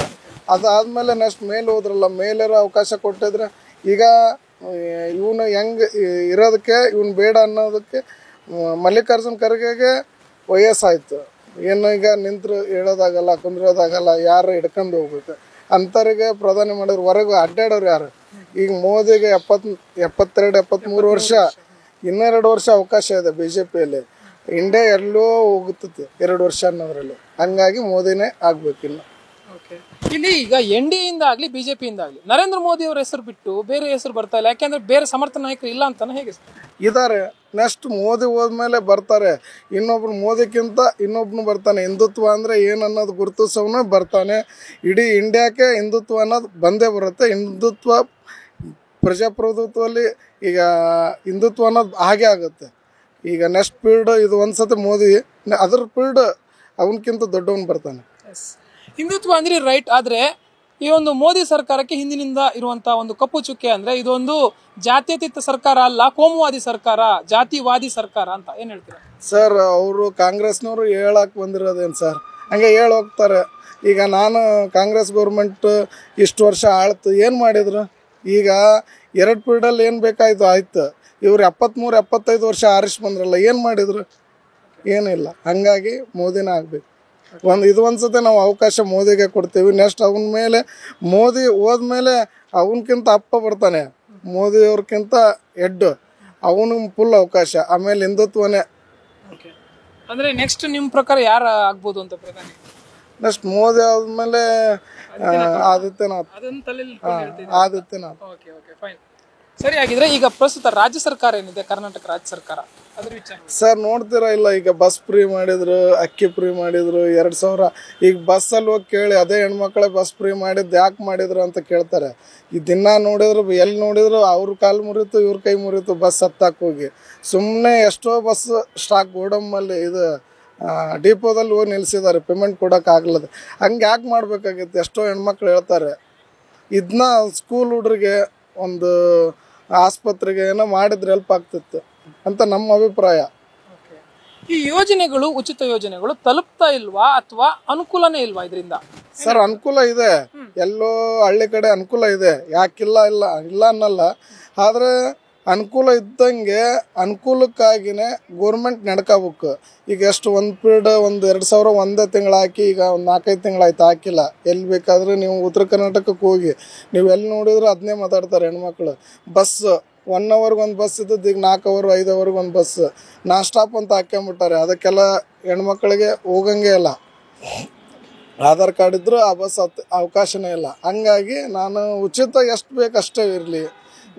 ಅದಾದ್ಮೇಲೆ ನೆಕ್ಸ್ಟ್ ಮೇಲೆ ಹೋದ್ರಲ್ಲ, ಮೇಲಿರೋ ಅವಕಾಶ ಕೊಟ್ಟಿದ್ರೆ ಈಗ ಇವನು ಹೆಂಗೆ ಇರೋದಕ್ಕೆ ಇವನು ಬೇಡ ಅನ್ನೋದಕ್ಕೆ ಮಲ್ಲಿಕಾರ್ಜುನ್ ಖರ್ಗೆಗೆ ವಯಸ್ಸಾಯ್ತು. ಏನು ಈಗ ನಿಂತ್ರು ಹೇಳೋದಾಗಲ್ಲ, ಕುಂದ್ರೋದಾಗಲ್ಲ, ಯಾರು ಹಿಡ್ಕೊಂಡು ಹೋಗ್ಬೇಕು ಅಂಥವ್ರಿಗೆ ಪ್ರಧಾನಿ ಮಾಡಿದ್ರು. ಹೊರಗೆ ಅಡ್ಡಾಡೋರು ಯಾರು? ಈಗ ಮೋದಿಗೆ 72-73 ವರ್ಷ, ಇನ್ನೂ 2 ವರ್ಷ ಅವಕಾಶ ಇದೆ BJPಯಲ್ಲಿ. ಇಂಡಿಯಾ ಎಲ್ಲೋ ಹೋಗುತ್ತದೆ 2 ವರ್ಷ ಅನ್ನೋದ್ರಲ್ಲಿ. ಹಂಗಾಗಿ ಮೋದಿನೇ ಆಗ್ಬೇಕು. ಇಲ್ಲಿ ಈಗ NDA ಇಂದ ಆಗ್ಲಿ BJP-ಯಿಂದ ಆಗ್ಲಿ ನರೇಂದ್ರ ಮೋದಿ ಅವರ ಹೆಸರು ಬಿಟ್ಟು ಬೇರೆ ಹೆಸರು ಬರ್ತಾ ಇಲ್ಲ. ಯಾಕೆಂದ್ರೆ ಬೇರೆ ಸಮರ್ಥ ನಾಯಕರು ಇಲ್ಲ ಅಂತಾನೆ ಹೇಗೆ ಇದಾರೆ? ನೆಕ್ಸ್ಟ್ ಮೋದಿ ಹೋದ್ಮೇಲೆ ಬರ್ತಾರೆ ಇನ್ನೊಬ್ರು, ಮೋದಿಕ್ಕಿಂತ ಇನ್ನೊಬ್ನು ಬರ್ತಾನೆ. ಹಿಂದುತ್ವ ಅಂದ್ರೆ ಏನನ್ನೋದು ಗುರುತಿಸೋನು ಬರ್ತಾನೆ. ಇಡೀ ಇಂಡಿಯಾಕ್ಕೆ ಹಿಂದುತ್ವ ಅನ್ನೋದು ಬಂದೇ ಬರುತ್ತೆ. ಹಿಂದುತ್ವ ಪ್ರಜಾಪ್ರಭುತ್ವದಲ್ಲಿ ಈಗ ಹಿಂದುತ್ವ ಅನ್ನೋದು ಹಾಗೆ ಆಗುತ್ತೆ. ಈಗ ನೆಕ್ಸ್ಟ್ ಪೀರಿಯಡ್ ಇದು ಒಂದ್ಸತಿ ಮೋದಿ, ಅದ್ರ ಪೀರಿಯಡ್ ಅವನಕ್ಕಿಂತ ದೊಡ್ಡವನು ಬರ್ತಾನೆ. ಹಿಂದುತ್ವ ಅಂದ್ರೆ ರೈಟ್, ಆದ್ರೆ ಈ ಒಂದು ಮೋದಿ ಸರ್ಕಾರಕ್ಕೆ ಹಿಂದಿನಿಂದ ಇರುವಂತಹ ಒಂದು ಕಪ್ಪು ಚುಕ್ಕೆ ಅಂದ್ರೆ ಇದೊಂದು ಜಾತ್ಯತೀತ ಸರ್ಕಾರ ಅಲ್ಲ, ಕೋಮುವಾದಿ ಸರ್ಕಾರ, ಜಾತಿವಾದಿ ಸರ್ಕಾರ ಅಂತ ಏನ್ ಹೇಳ್ತೀರಾ? ಸರ್, ಅವರು ಕಾಂಗ್ರೆಸ್ನವರು ಹೇಳಕ್ ಬಂದಿರೋದೇನು ಸರ್? ಹಂಗೆ ಹೋಗ್ತಾರೆ. ಈಗ ನಾನು ಕಾಂಗ್ರೆಸ್ ಗೌರ್ಮೆಂಟ್ ಇಷ್ಟು ವರ್ಷ ಆಳ್ತು, ಏನು ಮಾಡಿದ್ರು? ಈಗ 2 ಪೀರಿಯಡಲ್ಲಿ ಏನು ಬೇಕಾಯ್ತು ಆಯ್ತು. ಇವ್ರು 73-75 ವರ್ಷ ಆರಿಸಿ ಬಂದ್ರಲ್ಲ, ಏನು ಮಾಡಿದ್ರು? ಏನಿಲ್ಲ. ಹಂಗಾಗಿ ಮೋದಿನೇ ಆಗಬೇಕು. ಒಂದ್ಸತಿ ನಾವು ಅವಕಾಶ ಮೋದಿಗೆ ಕೊಡ್ತೀವಿ. ನೆಕ್ಸ್ಟ್ ಅವನ ಮೇಲೆ ಮೋದಿ ಹೋದ್ಮೇಲೆ ಅವನಕ್ಕಿಂತ ಅಪ್ಪ ಬರ್ತಾನೆ, ಮೋದಿಯವ್ರಕ್ಕಿಂತ ಹೆಡ್, ಅವನು ಫುಲ್ ಅವಕಾಶ. ಆಮೇಲೆ ಹಿಂದುತ್ವನೇ. ಅಂದ್ರೆ ನೆಕ್ಸ್ಟ್ ನಿಮ್ಮ ಪ್ರಕಾರ ಯಾರು ಆಗ್ಬೋದು ಅಂತ ಪ್ರಧಾನಿ? ನೆಕ್ಸ್ಟ್ ಮೋದಿ ಆದ್ಮೇಲೆ ಆದಿತ್ಯನಾಥ್. ಆದಿತ್ಯನಾಥ್. ಸರಿ, ಆಗಿದ್ರೆ ಈಗ ಪ್ರಸ್ತುತ ರಾಜ್ಯ ಸರ್ಕಾರ ಏನಿದೆ, ಕರ್ನಾಟಕ ರಾಜ್ಯ ಸರ್ಕಾರ, ಅದ್ರ ವಿಚಾರ ಸರ್ ನೋಡ್ತೀರಾ ಇಲ್ಲ, ಈಗ ಬಸ್ ಫ್ರೀ ಮಾಡಿದ್ರು, ಅಕ್ಕಿ ಫ್ರೀ ಮಾಡಿದ್ರು, 2,000. ಈಗ ಬಸ್ಸಲ್ಲಿ ಹೋಗಿ ಕೇಳಿ, ಅದೇ ಹೆಣ್ಮಕ್ಳೆ ಬಸ್ ಫ್ರೀ ಮಾಡಿದ್ದು ಯಾಕೆ ಮಾಡಿದ್ರು ಅಂತ ಕೇಳ್ತಾರೆ. ಈ ದಿನ ನೋಡಿದ್ರು ಎಲ್ಲಿ ನೋಡಿದ್ರು ಅವ್ರ ಕಾಲು ಮುರಿತು, ಇವ್ರ ಕೈ ಮುರಿತು, ಬಸ್ ಹತ್ತಾಕ್ ಹೋಗಿ. ಸುಮ್ಮನೆ ಎಷ್ಟೋ ಬಸ್ ಸ್ಟಾಕ್ ಗೋಡಂಬಲ್ಲಿ ಇದು ಡಿಪೋದಲ್ಲಿ ಹೋಗಿ ನಿಲ್ಸಿದ್ದಾರೆ, ಪೇಮೆಂಟ್ ಕೊಡೋಕ್ಕಾಗ್ಲದ. ಹಂಗೆ ಯಾಕೆ ಮಾಡ್ಬೇಕಾಗಿತ್ತು? ಎಷ್ಟೋ ಹೆಣ್ಮಕ್ಳು ಹೇಳ್ತಾರೆ. ಇದನ್ನ ಸ್ಕೂಲ್ ಹುಡ್ರಿಗೆ, ಒಂದು ಆಸ್ಪತ್ರೆಗೆ ಏನೋ ಮಾಡಿದ್ರೆ ಹೆಲ್ಪ್ ಆಗ್ತಿತ್ತು ಅಂತ ನಮ್ಮ ಅಭಿಪ್ರಾಯ. ಈ ಯೋಜನೆಗಳು, ಉಚಿತ ಯೋಜನೆಗಳು ತಲುಪ್ತಾ ಇಲ್ವಾ ಅಥವಾ ಅನುಕೂಲನೇ ಇಲ್ವಾ ಇದರಿಂದ? ಸರ್ ಅನುಕೂಲ ಇದೆ, ಎಲ್ಲೋ ಹಳ್ಳಿ ಕಡೆ ಅನುಕೂಲ ಇದೆ, ಯಾಕಿಲ್ಲ ಇಲ್ಲ ಅನ್ನಲ್ಲ. ಆದರೆ ಅನುಕೂಲ ಇದ್ದಂಗೆ ಅನುಕೂಲಕ್ಕಾಗಿನೇ ಗೋರ್ಮೆಂಟ್ ನಡ್ಕೋಬೇಕು. ಈಗ ಎಷ್ಟು ಒಂದು ಪೀರಿಯಡ್ 2,000 ಒಂದೇ ತಿಂಗಳು ಹಾಕಿ, ಈಗ ಒಂದು 4-5 ತಿಂಗಳಾಯ್ತು ಹಾಕಿಲ್ಲ. ಎಲ್ಲಿ ಬೇಕಾದರೆ ನೀವು ಉತ್ತರ ಕರ್ನಾಟಕಕ್ಕೆ ಹೋಗಿ, ನೀವು ಎಲ್ಲಿ ನೋಡಿದ್ರು ಅದನ್ನೇ ಮಾತಾಡ್ತಾರೆ ಹೆಣ್ಮಕ್ಳು. ಬಸ್ 1 ಅವರ್ಗೆ ಒಂದು ಬಸ್ ಇದ್ದದ್ದು ಈಗ 4 ಅವರ್ 5 ಅವರ್ಗೆ ಒಂದು ಬಸ್ ನಾನ್ ಸ್ಟಾಪ್ ಅಂತ ಹಾಕ್ಕೊಂಬಿಟ್ಟಾರೆ. ಅದಕ್ಕೆಲ್ಲ ಹೆಣ್ಮಕ್ಳಿಗೆ ಹೋಗಂಗೆ ಇಲ್ಲ. ಆಧಾರ್ ಕಾರ್ಡ್ ಇದ್ದರೂ ಆ ಬಸ್ ಅವಕಾಶನೇ ಇಲ್ಲ. ಹಂಗಾಗಿ ನಾನು ಉಚಿತ ಎಷ್ಟು ಬೇಕು ಅಷ್ಟೇ ಇರಲಿ.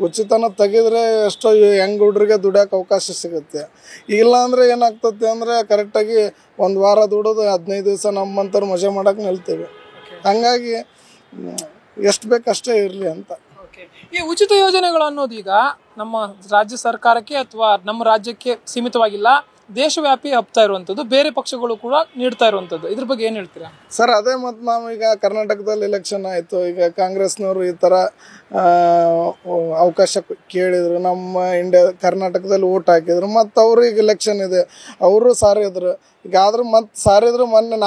ಉಚಿತನ ತೆಗೆದ್ರೆ ಎಷ್ಟೋ ಹೆಂಗ್ ಹುಡ್ರಿಗೆ ದುಡಿಯೋಕೆ ಅವಕಾಶ ಸಿಗುತ್ತೆ. ಇಲ್ಲ ಅಂದರೆ ಏನಾಗ್ತದೆ ಅಂದರೆ ಕರೆಕ್ಟಾಗಿ 1 ವಾರ ದುಡೋದು 15 ದಿವಸ ನಮ್ಮಂಥವ್ರು ಮಜಾ ಮಾಡೋಕೆ ನಿಲ್ತೀವಿ. ಹಂಗಾಗಿ ಎಷ್ಟು ಬೇಕು ಅಷ್ಟೇ ಇರಲಿ ಅಂತ. ಈ ಉಚಿತ ಯೋಜನೆಗಳು ಅನ್ನೋದು ಈಗ ನಮ್ಮ ರಾಜ್ಯ ಸರ್ಕಾರಕ್ಕೆ ಅಥವಾ ನಮ್ಮ ರಾಜ್ಯಕ್ಕೆ ಸೀಮಿತವಾಗಿಲ್ಲ, ದೇಶವ್ಯಾಪಿ ಹಬ್ತಾ ಇರುವಂಥದ್ದು, ಬೇರೆ ಪಕ್ಷಗಳು ಕೂಡ ನೀಡ್ತಾ ಇರುವಂಥದ್ದು. ಇದ್ರ ಬಗ್ಗೆ ಏನು ಹೇಳ್ತೀರಾ ಸರ್? ಅದೇ ಮತ್ತು ನಾವೀಗ ಕರ್ನಾಟಕದಲ್ಲಿ ಎಲೆಕ್ಷನ್ ಆಯಿತು, ಈಗ ಕಾಂಗ್ರೆಸ್ನವರು ಈ ಥರ ಅವಕಾಶ ಕೇಳಿದ್ರು, ನಮ್ಮ ಕರ್ನಾಟಕದಲ್ಲಿ ಓಟ್ ಹಾಕಿದ್ರು, ಮತ್ತು ಅವರು ಈಗ ಎಲೆಕ್ಷನ್ ಇದೆ, ಅವರು ಸಾರಿದ್ರು. ಈಗ ಆದರೂ ಮತ್ತು ಸಾರಿದ್ರು. ಮೊನ್ನೆ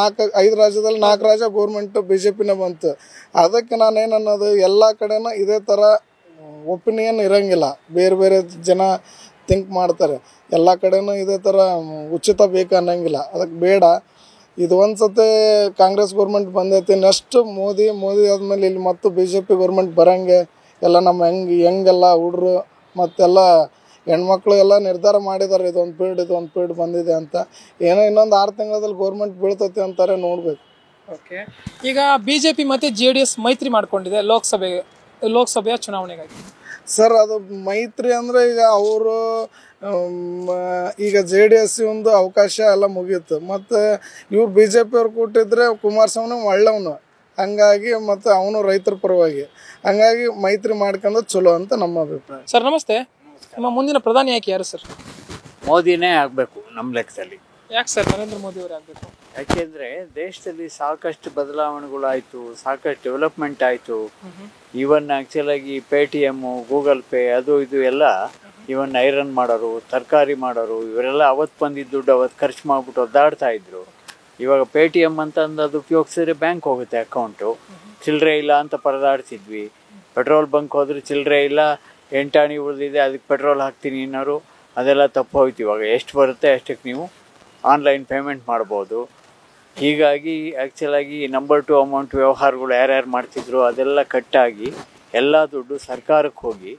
5 ರಾಜ್ಯದಲ್ಲಿ 4 ರಾಜ್ಯ ಗೋರ್ಮೆಂಟ್ BJPನೇ ಬಂತು. ಅದಕ್ಕೆ ನಾನೇನು ಅನ್ನೋದು, ಎಲ್ಲ ಕಡೆನೂ ಇದೇ ಥರ ಒಪಿನಿಯನ್ ಇರೋಂಗಿಲ್ಲ. ಬೇರೆ ಬೇರೆ ಜನ ಥಿಂಕ್ ಮಾಡ್ತಾರೆ. ಎಲ್ಲ ಕಡೆನೂ ಇದೇ ಥರ ಉಚಿತ ಬೇಕು ಅನ್ನೋಂಗಿಲ್ಲ. ಅದಕ್ಕೆ ಬೇಡ. ಇದು ಒಂದು ಸತಿ ಕಾಂಗ್ರೆಸ್ ಗೌರ್ಮೆಂಟ್ ಬಂದೈತಿ, ನೆಕ್ಸ್ಟ್ ಮೋದಿ ಆದಮೇಲೆ ಇಲ್ಲಿ ಮತ್ತು BJP ಗೌರ್ಮೆಂಟ್ ಬರೋಂಗೆ ಎಲ್ಲ ನಮ್ಮ ಹೆಂಗೆಲ್ಲ ಹುಡ್ರು ಮತ್ತೆಲ್ಲ ಹೆಣ್ಮಕ್ಳು ಎಲ್ಲ ನಿರ್ಧಾರ ಮಾಡಿದ್ದಾರೆ. ಇದೊಂದು ಪೀರಿಯಡ್ ಬಂದಿದೆ ಅಂತ. ಏನೋ ಇನ್ನೊಂದು 6 ತಿಂಗಳಲ್ಲಿ ಗೌರ್ಮೆಂಟ್ ಬೀಳ್ತೈತಿ ಅಂತಾರೆ, ನೋಡ್ಬೇಕು. ಓಕೆ, ಈಗ BJP ಮತ್ತು JDS ಮೈತ್ರಿ ಮಾಡ್ಕೊಂಡಿದೆ ಲೋಕಸಭೆಯ ಚುನಾವಣೆಗಾಗಿ. ಸರ್ ಅದು ಮೈತ್ರಿ ಅಂದರೆ ಈಗ ಅವರು ಈಗ JDS ಒಂದು ಅವಕಾಶ ಎಲ್ಲ ಮುಗೀತು. ಮತ್ತು ಇವ್ರು BJP ಅವ್ರು ಕೊಟ್ಟಿದ್ರೆ ಕುಮಾರಸ್ವಾಮಿ ಒಳ್ಳೆಯವನು, ಹಂಗಾಗಿ ಮತ್ತು ಅವನು ರೈತರ ಪರವಾಗಿ, ಹಂಗಾಗಿ ಮೈತ್ರಿ ಮಾಡ್ಕೊಂಡು ಚಲೋ ಅಂತ ನಮ್ಮ ಅಭಿಪ್ರಾಯ. ಸರ್ ನಮಸ್ತೆ, ನಿಮ್ಮ ಮುಂದಿನ ಪ್ರಧಾನಿ ಆಯ್ಕೆ ಯಾರು ಸರ್? ಮೋದಿನೇ ಆಗಬೇಕು ನಮ್ಮ ಲೆಕ್ಕದಲ್ಲಿ. ಯಾಕೆ ಸರ್ ನರೇಂದ್ರ ಮೋದಿ ಅವರೇ ಆಗಬೇಕು? ಯಾಕೆಂದರೆ ದೇಶದಲ್ಲಿ ಸಾಕಷ್ಟು ಬದಲಾವಣೆಗಳಾಯಿತು, ಸಾಕಷ್ಟು ಡೆವಲಪ್ಮೆಂಟ್ ಆಯಿತು. ಈವನ್ ಆ್ಯಕ್ಚುಲಾಗಿ Paytm, ಗೂಗಲ್ ಪೇ, ಅದು ಇದು ಎಲ್ಲ ಇವನ್ ಐರನ್ ಮಾಡೋರು, ತರಕಾರಿ ಮಾಡೋರು, ಇವರೆಲ್ಲ ಅವತ್ತು ಬಂದಿದ್ದ ದುಡ್ಡು ಅವತ್ತು ಖರ್ಚು ಮಾಡಿಬಿಟ್ಟು ಒದ್ದಾಡ್ತಾ ಇದ್ರು. ಇವಾಗ Paytm ಅಂತ ಅದು ಉಪಯೋಗಿಸಿದ್ರೆ ಬ್ಯಾಂಕ್ ಹೋಗುತ್ತೆ ಅಕೌಂಟು. ಚಿಲ್ಲರೆ ಇಲ್ಲ ಅಂತ ಪರದಾಡ್ತಿದ್ವಿ. ಪೆಟ್ರೋಲ್ ಬಂಕ್ ಹೋದ್ರೆ ಚಿಲ್ಲರೆ ಇಲ್ಲ, 8 ಆಣೆ ಉಳಿದಿದೆ, ಅದಕ್ಕೆ ಪೆಟ್ರೋಲ್ ಹಾಕ್ತೀನಿ ಅನ್ನೋರು, ಅದೆಲ್ಲ ತಪ್ಪು ಹೋಯ್ತು. ಇವಾಗ ಎಷ್ಟು ಬರುತ್ತೆ ಅಷ್ಟಕ್ಕೆ ನೀವು ಆನ್ಲೈನ್ ಪೇಮೆಂಟ್ ಮಾಡ್ಬೋದು. ಹೀಗಾಗಿ ಆ್ಯಕ್ಚುಲಾಗಿ ನಂಬರ್ 2 ಅಮೌಂಟ್ ವ್ಯವಹಾರಗಳು ಯಾರ್ಯಾರು ಮಾಡ್ತಿದ್ರು ಅದೆಲ್ಲ ಕಟ್ಟಾಗಿ ಎಲ್ಲ ದುಡ್ಡು ಸರ್ಕಾರಕ್ಕೆ ಹೋಗಿ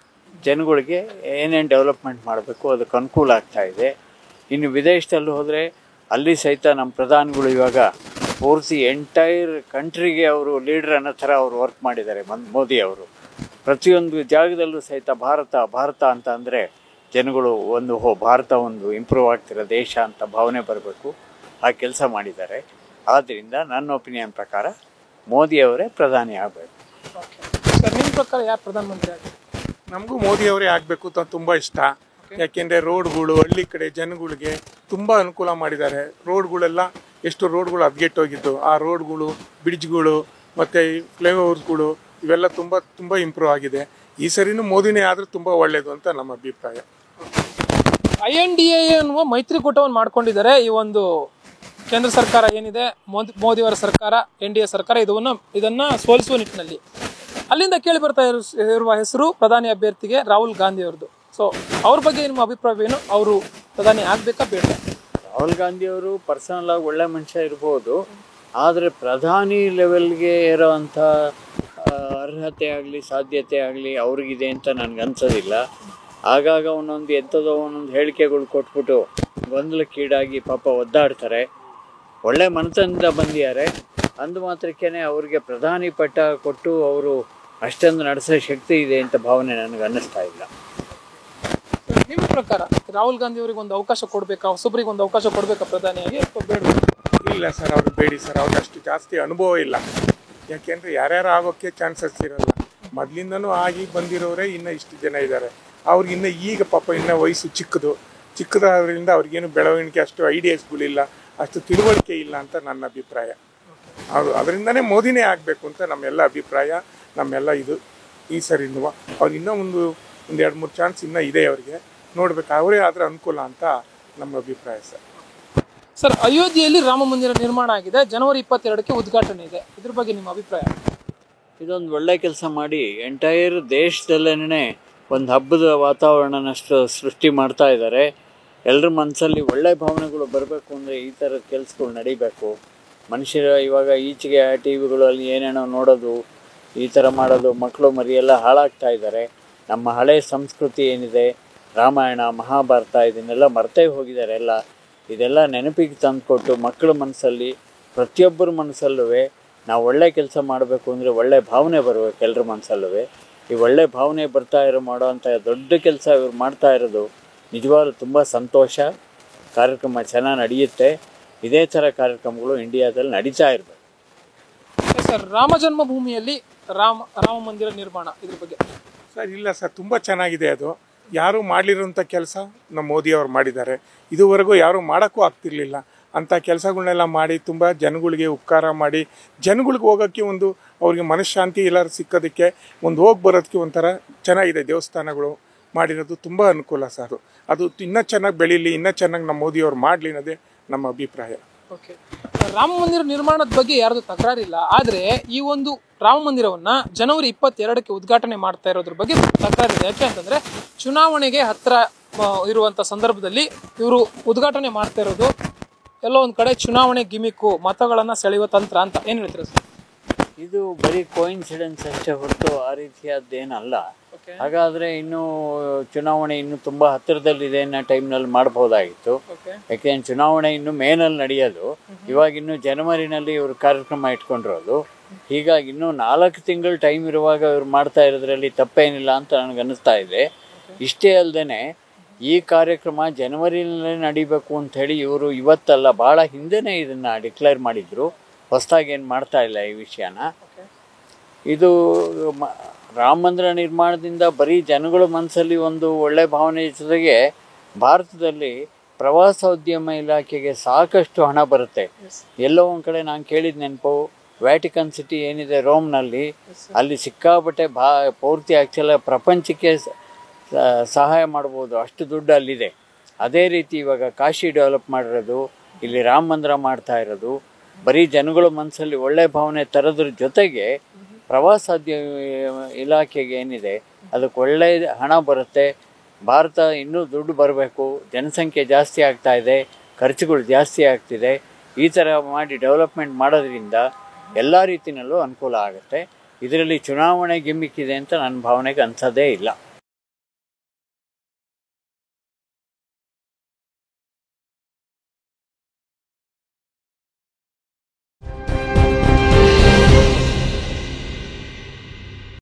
ಜನಗಳಿಗೆ ಏನೇನು ಡೆವಲಪ್ಮೆಂಟ್ ಮಾಡಬೇಕು ಅದಕ್ಕೆ ಅನುಕೂಲ ಆಗ್ತಾಯಿದೆ. ಇನ್ನು ವಿದೇಶದಲ್ಲಿ ಹೋದರೆ ಅಲ್ಲಿ ಸಹಿತ ನಮ್ಮ ಪ್ರಧಾನಿಗಳು ಇವಾಗ ಪೂರ್ತಿ ಎಂಟೈರ್ ಕಂಟ್ರಿಗೆ ಅವರು ಲೀಡರ್ ಅನ್ನೋ ಥರ ಅವರು ವರ್ಕ್ ಮಾಡಿದ್ದಾರೆ. ಮೋದಿ ಅವರು ಪ್ರತಿಯೊಂದು ಜಾಗದಲ್ಲೂ ಸಹಿತ ಭಾರತ ಅಂತ ಅಂದರೆ ಜನಗಳು ಭಾರತ ಒಂದು ಇಂಪ್ರೂವ್ ಆಗ್ತಿರೋ ದೇಶ ಅಂತ ಭಾವನೆ ಬರಬೇಕು. ಆ ಕೆಲಸ ಮಾಡಿದ್ದಾರೆ. ಆದ್ದರಿಂದ ನನ್ನ ಒಪಿನಿಯನ್ ಪ್ರಕಾರ ಮೋದಿಯವರೇ ಪ್ರಧಾನಿ ಆಗಬೇಕು. ಸರ್ ನಿಮ್ಮ ಪ್ರಕಾರ ಯಾರು ಪ್ರಧಾನಮಂತ್ರಿ ಆಗಬೇಕು? ನಮಗೂ ಮೋದಿಯವರೇ ಆಗಬೇಕು ಅಂತ ತುಂಬ ಇಷ್ಟ. ಯಾಕೆಂದರೆ ರೋಡ್ಗಳು ಹಳ್ಳಿ ಕಡೆ ಜನಗಳಿಗೆ ತುಂಬ ಅನುಕೂಲ ಮಾಡಿದ್ದಾರೆ. ರೋಡ್ಗಳೆಲ್ಲ ಎಷ್ಟು ರೋಡ್ಗಳು ಹದಗೆಟ್ಟೋಗಿದ್ದು, ಆ ರೋಡ್ಗಳು, ಬ್ರಿಡ್ಜ್ಗಳು ಮತ್ತು ಫ್ಲೈಓವರ್ಸ್ಗಳು ಇವೆಲ್ಲ ತುಂಬ ಇಂಪ್ರೂವ್ ಆಗಿದೆ. ಈ ಸರಿನೂ ಮೋದಿನೇ ಆದರೆ ತುಂಬ ಒಳ್ಳೆಯದು ಅಂತ ನಮ್ಮ ಅಭಿಪ್ರಾಯ. INDA ಅನ್ನುವ ಮೈತ್ರಿಕೂಟವನ್ನು ಮಾಡ್ಕೊಂಡಿದ್ದಾರೆ. ಈ ಒಂದು ಕೇಂದ್ರ ಸರ್ಕಾರ ಏನಿದೆ, ಮೋದಿಯವರ ಸರ್ಕಾರ, NDA ಸರ್ಕಾರ, ಇದನ್ನ ಸೋಲಿಸುವ ನಿಟ್ಟಿನಲ್ಲಿ ಅಲ್ಲಿಂದ ಕೇಳಿ ಬರ್ತಾ ಇರುವ ಹೆಸರು ಪ್ರಧಾನಿ ಅಭ್ಯರ್ಥಿಗೆ ರಾಹುಲ್ ಗಾಂಧಿ ಅವರದ್ದು. ಸೊ ಅವ್ರ ಬಗ್ಗೆ ನಿಮ್ಮ ಅಭಿಪ್ರಾಯ ಏನು? ಅವರು ಪ್ರಧಾನಿ ಆಗ್ಬೇಕಾ ಬೇಡ? ರಾಹುಲ್ ಗಾಂಧಿಯವರು ಪರ್ಸನಲ್ ಆಗಿ ಒಳ್ಳೆ ಮನುಷ್ಯ ಇರ್ಬೋದು, ಆದರೆ ಪ್ರಧಾನಿ ಲೆವೆಲ್ಗೆ ಇರೋವಂಥ ಅರ್ಹತೆ ಆಗಲಿ ಸಾಧ್ಯತೆ ಆಗಲಿ ಅವ್ರಿಗಿದೆ ಅಂತ ನನಗೆ ಅನ್ಸೋದಿಲ್ಲ. ಆಗಾಗ ಒಂದೊಂದು ಎಂಥದೋ ಒಂದೊಂದು ಹೇಳಿಕೆಗಳು ಕೊಟ್ಬಿಟ್ಟು ಗೊಂದಲಕ್ಕೀಡಾಗಿ ಪಾಪ ಒದ್ದಾಡ್ತಾರೆ. ಒಳ್ಳೆ ಮನಸ್ಸಿನಿಂದ ಬಂದಿದ್ದಾರೆ, ಅಂದು ಮಾತ್ರಕ್ಕೇ ಅವ್ರಿಗೆ ಪ್ರಧಾನಿ ಪಟ್ಟ ಕೊಟ್ಟು ಅವರು ಅಷ್ಟೊಂದು ನಡೆಸೋ ಶಕ್ತಿ ಇದೆ ಅಂತ ಭಾವನೆ ನನಗೆ ಅನ್ನಿಸ್ತಾ ಇಲ್ಲ. ನಿಮ್ಮ ಪ್ರಕಾರ ರಾಹುಲ್ ಗಾಂಧಿ ಅವರಿಗೆ ಒಂದು ಅವಕಾಶ ಕೊಡಬೇಕಾ, ಹೊಸಬರಿಗೆ ಒಂದು ಅವಕಾಶ ಕೊಡಬೇಕಾ ಪ್ರಧಾನಿಯಾಗಿ ಅಥವಾ ಬೇಡ? ಇಲ್ಲ ಸರ್, ಅವ್ರು ಬೇಡಿ ಸರ್, ಅವ್ರಿಗೆ ಅಷ್ಟು ಜಾಸ್ತಿ ಅನುಭವ ಇಲ್ಲ. ಯಾಕೆಂದರೆ ಯಾರ್ಯಾರು ಆಗೋಕ್ಕೆ ಚಾನ್ಸಸ್ ಇರಲ್ಲ. ಮೊದಲಿಂದನೂ ಆಗಿ ಬಂದಿರೋರೇ ಇನ್ನೂ ಇಷ್ಟು ಜನ ಇದ್ದಾರೆ. ಅವ್ರಿಗಿನ್ನ ಈಗ ಪಾಪ ಇನ್ನೂ ವಯಸ್ಸು ಚಿಕ್ಕದಾದ್ರಿಂದ ಅವ್ರಿಗೇನು ಬೆಳವಣಿಗೆ ಅಷ್ಟು ಐಡಿಯಾಸ್ಗಳಿಲ್ಲ, ಅಷ್ಟು ತಿಳುವಳಿಕೆ ಇಲ್ಲ ಅಂತ ನನ್ನ ಅಭಿಪ್ರಾಯ. ಅವರು ಅದರಿಂದನೇ ಮೋದಿನೇ ಆಗಬೇಕು ಅಂತ ನಮ್ಮೆಲ್ಲ ಅಭಿಪ್ರಾಯ, ನಮ್ಮೆಲ್ಲ ಇದು. ಈ ಸರಿನೂ ಅವ್ರು ಇನ್ನೂ ಒಂದು 2-3 ಚಾನ್ಸ್ ಇನ್ನೂ ಇದೆ ಅವ್ರಿಗೆ, ನೋಡ್ಬೇಕು, ಅವರೇ ಆದರೆ ಅನುಕೂಲ ಅಂತ ನಮ್ಮ ಅಭಿಪ್ರಾಯ ಸರ್. ಸರ್, ಅಯೋಧ್ಯೆಯಲ್ಲಿ ರಾಮ ಮಂದಿರ ನಿರ್ಮಾಣ ಆಗಿದೆ, ಜನವರಿ 22ಕ್ಕೆ ಉದ್ಘಾಟನೆ ಇದೆ. ಇದ್ರ ಬಗ್ಗೆ ನಿಮ್ಮ ಅಭಿಪ್ರಾಯ? ಇದೊಂದು ಒಳ್ಳೆ ಕೆಲಸ ಮಾಡಿ ಎಂಟೈರ್ ದೇಶದಲ್ಲೇ ಒಂದು ಹಬ್ಬದ ವಾತಾವರಣನಷ್ಟು ಸೃಷ್ಟಿ ಮಾಡ್ತಾ ಇದ್ದಾರೆ. ಎಲ್ಲರ ಮನಸ್ಸಲ್ಲಿ ಒಳ್ಳೆ ಭಾವನೆಗಳು ಬರಬೇಕು ಅಂದರೆ ಈ ಥರದ ಕೆಲಸಗಳು ನಡಿಬೇಕು. ಮನುಷ್ಯರು ಇವಾಗ ಈಚೆಗೆ ಟಿ ವಿಗಳಲ್ಲಿ ಏನೇನೋ ನೋಡೋದು, ಈ ಥರ ಮಾಡೋದು, ಮಕ್ಕಳು ಮರಿಯೆಲ್ಲ ಹಾಳಾಗ್ತಾ ಇದ್ದಾರೆ. ನಮ್ಮ ಹಳೆ ಸಂಸ್ಕೃತಿ ಏನಿದೆ, ರಾಮಾಯಣ ಮಹಾಭಾರತ, ಇದನ್ನೆಲ್ಲ ಮರ್ತೇ ಹೋಗಿದ್ದಾರೆ ಎಲ್ಲ. ಇದೆಲ್ಲ ನೆನಪಿಗೆ ತಂದುಕೊಟ್ಟು ಮಕ್ಕಳ ಮನಸ್ಸಲ್ಲಿ, ಪ್ರತಿಯೊಬ್ಬರ ಮನಸ್ಸಲ್ಲೂ ನಾವು ಒಳ್ಳೆ ಕೆಲಸ ಮಾಡಬೇಕು ಅಂದರೆ ಒಳ್ಳೆ ಭಾವನೆ ಬರಬೇಕು ಎಲ್ಲರ ಮನಸ್ಸಲ್ಲೂ. ಈ ಒಳ್ಳೆ ಭಾವನೆ ಮಾಡೋವಂಥ ದೊಡ್ಡ ಕೆಲಸ ಇವ್ರು ಮಾಡ್ತಾ ಇರೋದು ನಿಜವಾಗ್ಲೂ ತುಂಬ ಸಂತೋಷ. ಕಾರ್ಯಕ್ರಮ ಚೆನ್ನಾಗಿ ನಡೆಯುತ್ತೆ. ಇದೇ ಥರ ಕಾರ್ಯಕ್ರಮಗಳು ಇಂಡಿಯಾದಲ್ಲಿ ನಡೀತಾ ಇರಬೇಕು. ಸರ್, ರಾಮ ಜನ್ಮಭೂಮಿಯಲ್ಲಿ ರಾಮ ಮಂದಿರ ನಿರ್ಮಾಣ, ಇದ್ರ ಬಗ್ಗೆ ಸರ್? ಇಲ್ಲ ಸರ್, ತುಂಬ ಚೆನ್ನಾಗಿದೆ. ಅದು ಯಾರೂ ಮಾಡಲಿರೋಂಥ ಕೆಲಸ ನಮ್ಮ ಮೋದಿಯವರು ಮಾಡಿದ್ದಾರೆ. ಇದುವರೆಗೂ ಯಾರೂ ಮಾಡೋಕ್ಕೂ ಆಗ್ತಿರ್ಲಿಲ್ಲ. ಅಂಥ ಕೆಲಸಗಳನ್ನೆಲ್ಲ ಮಾಡಿ ತುಂಬ ಜನಗಳಿಗೆ ಉಪಕಾರ ಮಾಡಿ, ಜನಗಳಿಗೆ ಹೋಗೋಕ್ಕೆ ಒಂದು ಅವ್ರಿಗೆ ಮನಃಶಾಂತಿ ಎಲ್ಲರೂ ಸಿಕ್ಕೋದಕ್ಕೆ, ಒಂದು ಹೋಗಿ ಬರೋದಕ್ಕೆ ಒಂಥರ ಚೆನ್ನಾಗಿದೆ. ದೇವಸ್ಥಾನಗಳು ಮಾಡಿರೋದು ತುಂಬ ಅನುಕೂಲ ಸರ್. ಅದು ಇನ್ನೂ ಚೆನ್ನಾಗಿ ಬೆಳೀಲಿ, ಇನ್ನೂ ಚೆನ್ನಾಗಿ ನಮ್ಮ ಮೋದಿಯವರು ಮಾಡಲಿ ಅನ್ನೋದೇ ನಮ್ಮ ಅಭಿಪ್ರಾಯ. ಓಕೆ, ರಾಮ ಮಂದಿರ ನಿರ್ಮಾಣದ ಬಗ್ಗೆ ಯಾರ್ದು ತಕರಾರಿಲ್ಲ, ಆದರೆ ಈ ಒಂದು ರಾಮ ಮಂದಿರವನ್ನ ಜನವರಿ 22ಕ್ಕೆ ಉದ್ಘಾಟನೆ ಮಾಡ್ತಾ ಇರೋದ್ರ ಬಗ್ಗೆ ತಕರಾರಿದೆ. ಯಾಕೆ ಅಂತಂದ್ರೆ ಚುನಾವಣೆಗೆ ಹತ್ರ ಇರುವಂತ ಸಂದರ್ಭದಲ್ಲಿ ಇವರು ಉದ್ಘಾಟನೆ ಮಾಡ್ತಾ ಇರೋದು ಎಲ್ಲೋ ಒಂದ್ ಕಡೆ ಚುನಾವಣೆ ಗಿಮಿಕ್ಕು, ಮತಗಳನ್ನ ಸೆಳೆಯುವ ತಂತ್ರ ಅಂತ ಏನ್ ಹೇಳ್ತೀರಾ ಸರ್? ಇದು ಬರೀ ಕೋಇನ್ಸಿಡೆನ್ಸ್ ಅಷ್ಟೇ ಹೊರತು ಆ ರೀತಿಯಾದ್ದೇನಲ್ಲ. ಹಾಗಾದರೆ ಇನ್ನೂ ಚುನಾವಣೆ ಇನ್ನೂ ತುಂಬ ಹತ್ತಿರದಲ್ಲಿದೆ ಅನ್ನೋ ಟೈಮ್ನಲ್ಲಿ ಮಾಡ್ಬೋದಾಗಿತ್ತು. ಯಾಕೆಂದ್ರೆ ಚುನಾವಣೆ ಇನ್ನು ಮೇನಲ್ಲಿ ನಡೆಯೋದು, ಇವಾಗ ಇನ್ನು ಜನವರಿನಲ್ಲಿ ಇವರು ಕಾರ್ಯಕ್ರಮ ಇಟ್ಕೊಂಡಿರೋದು. ಹೀಗಾಗಿ ಇನ್ನೂ 4 ತಿಂಗಳು ಟೈಮ್ ಇರುವಾಗ ಇವ್ರು ಮಾಡ್ತಾ ಇರೋದ್ರಲ್ಲಿ ತಪ್ಪೇನಿಲ್ಲ ಅಂತ ನನಗೆ ಅನ್ನಿಸ್ತಾ ಇದೆ. ಇಷ್ಟೇ ಅಲ್ಲದೆ ಈ ಕಾರ್ಯಕ್ರಮ ಜನವರಿನಲ್ಲೇ ನಡಿಬೇಕು ಅಂಥೇಳಿ ಇವರು ಇವತ್ತಲ್ಲ, ಭಾಳ ಹಿಂದೆನೇ ಇದನ್ನು ಡಿಕ್ಲೇರ್ ಮಾಡಿದರು. ಹೊಸದಾಗಿ ಏನು ಮಾಡ್ತಾ ಇಲ್ಲ ಈ ವಿಷಯನ. ಇದು ರಾಮ ಮಂದಿರ ನಿರ್ಮಾಣದಿಂದ ಬರೀ ಜನಗಳ ಮನಸ್ಸಲ್ಲಿ ಒಂದು ಒಳ್ಳೆ ಭಾವನೆ ಜೊತೆಗೆ ಭಾರತದಲ್ಲಿ ಪ್ರವಾಸೋದ್ಯಮ ಇಲಾಖೆಗೆ ಸಾಕಷ್ಟು ಹಣ ಬರುತ್ತೆ. ಎಲ್ಲೋ ಒಂದು ಕಡೆ ನಾನು ಕೇಳಿದ ನೆನಪು, ವ್ಯಾಟಿಕನ್ ಸಿಟಿ ಏನಿದೆ ರೋಮ್ನಲ್ಲಿ, ಅಲ್ಲಿ ಸಿಕ್ಕಾಪಟ್ಟೆ ಪೂರ್ತಿ ಆ್ಯಕ್ಚುಲಿ ಪ್ರಪಂಚಕ್ಕೆ ಸಹಾಯ ಮಾಡ್ಬೋದು, ಅಷ್ಟು ದುಡ್ಡು ಅಲ್ಲಿದೆ. ಅದೇ ರೀತಿ ಇವಾಗ ಕಾಶಿ ಡೆವಲಪ್ ಮಾಡಿರೋದು, ಇಲ್ಲಿ ರಾಮ ಮಂದಿರ ಮಾಡ್ತಾ ಇರೋದು, ಬರೀ ಜನಗಳ ಮನಸ್ಸಲ್ಲಿ ಒಳ್ಳೆ ಭಾವನೆ ತರೋದ್ರ ಜೊತೆಗೆ ಪ್ರವಾಸೋದ್ಯಮ ಇಲಾಖೆಗೆ ಏನಿದೆ ಅದಕ್ಕೆ ಒಳ್ಳೆಯ ಹಣ ಬರುತ್ತೆ. ಭಾರತ ಇನ್ನೂ ದುಡ್ಡು ಬರಬೇಕು, ಜನಸಂಖ್ಯೆ ಜಾಸ್ತಿ ಆಗ್ತಾ ಇದೆ, ಖರ್ಚುಗಳು ಜಾಸ್ತಿ ಆಗ್ತಿದೆ. ಈ ಥರ ಮಾಡಿ ಡೆವಲಪ್ಮೆಂಟ್ ಮಾಡೋದ್ರಿಂದ ಎಲ್ಲ ರೀತಿಯಲ್ಲೂ ಅನುಕೂಲ ಆಗುತ್ತೆ. ಇದರಲ್ಲಿ ಚುನಾವಣೆ ಗಿಮ್ಮಿಕ್ ಇದೆ ಅಂತ ನನ್ನ ಭಾವನೆಗೆ ಅನ್ಸೋದೇ ಇಲ್ಲ.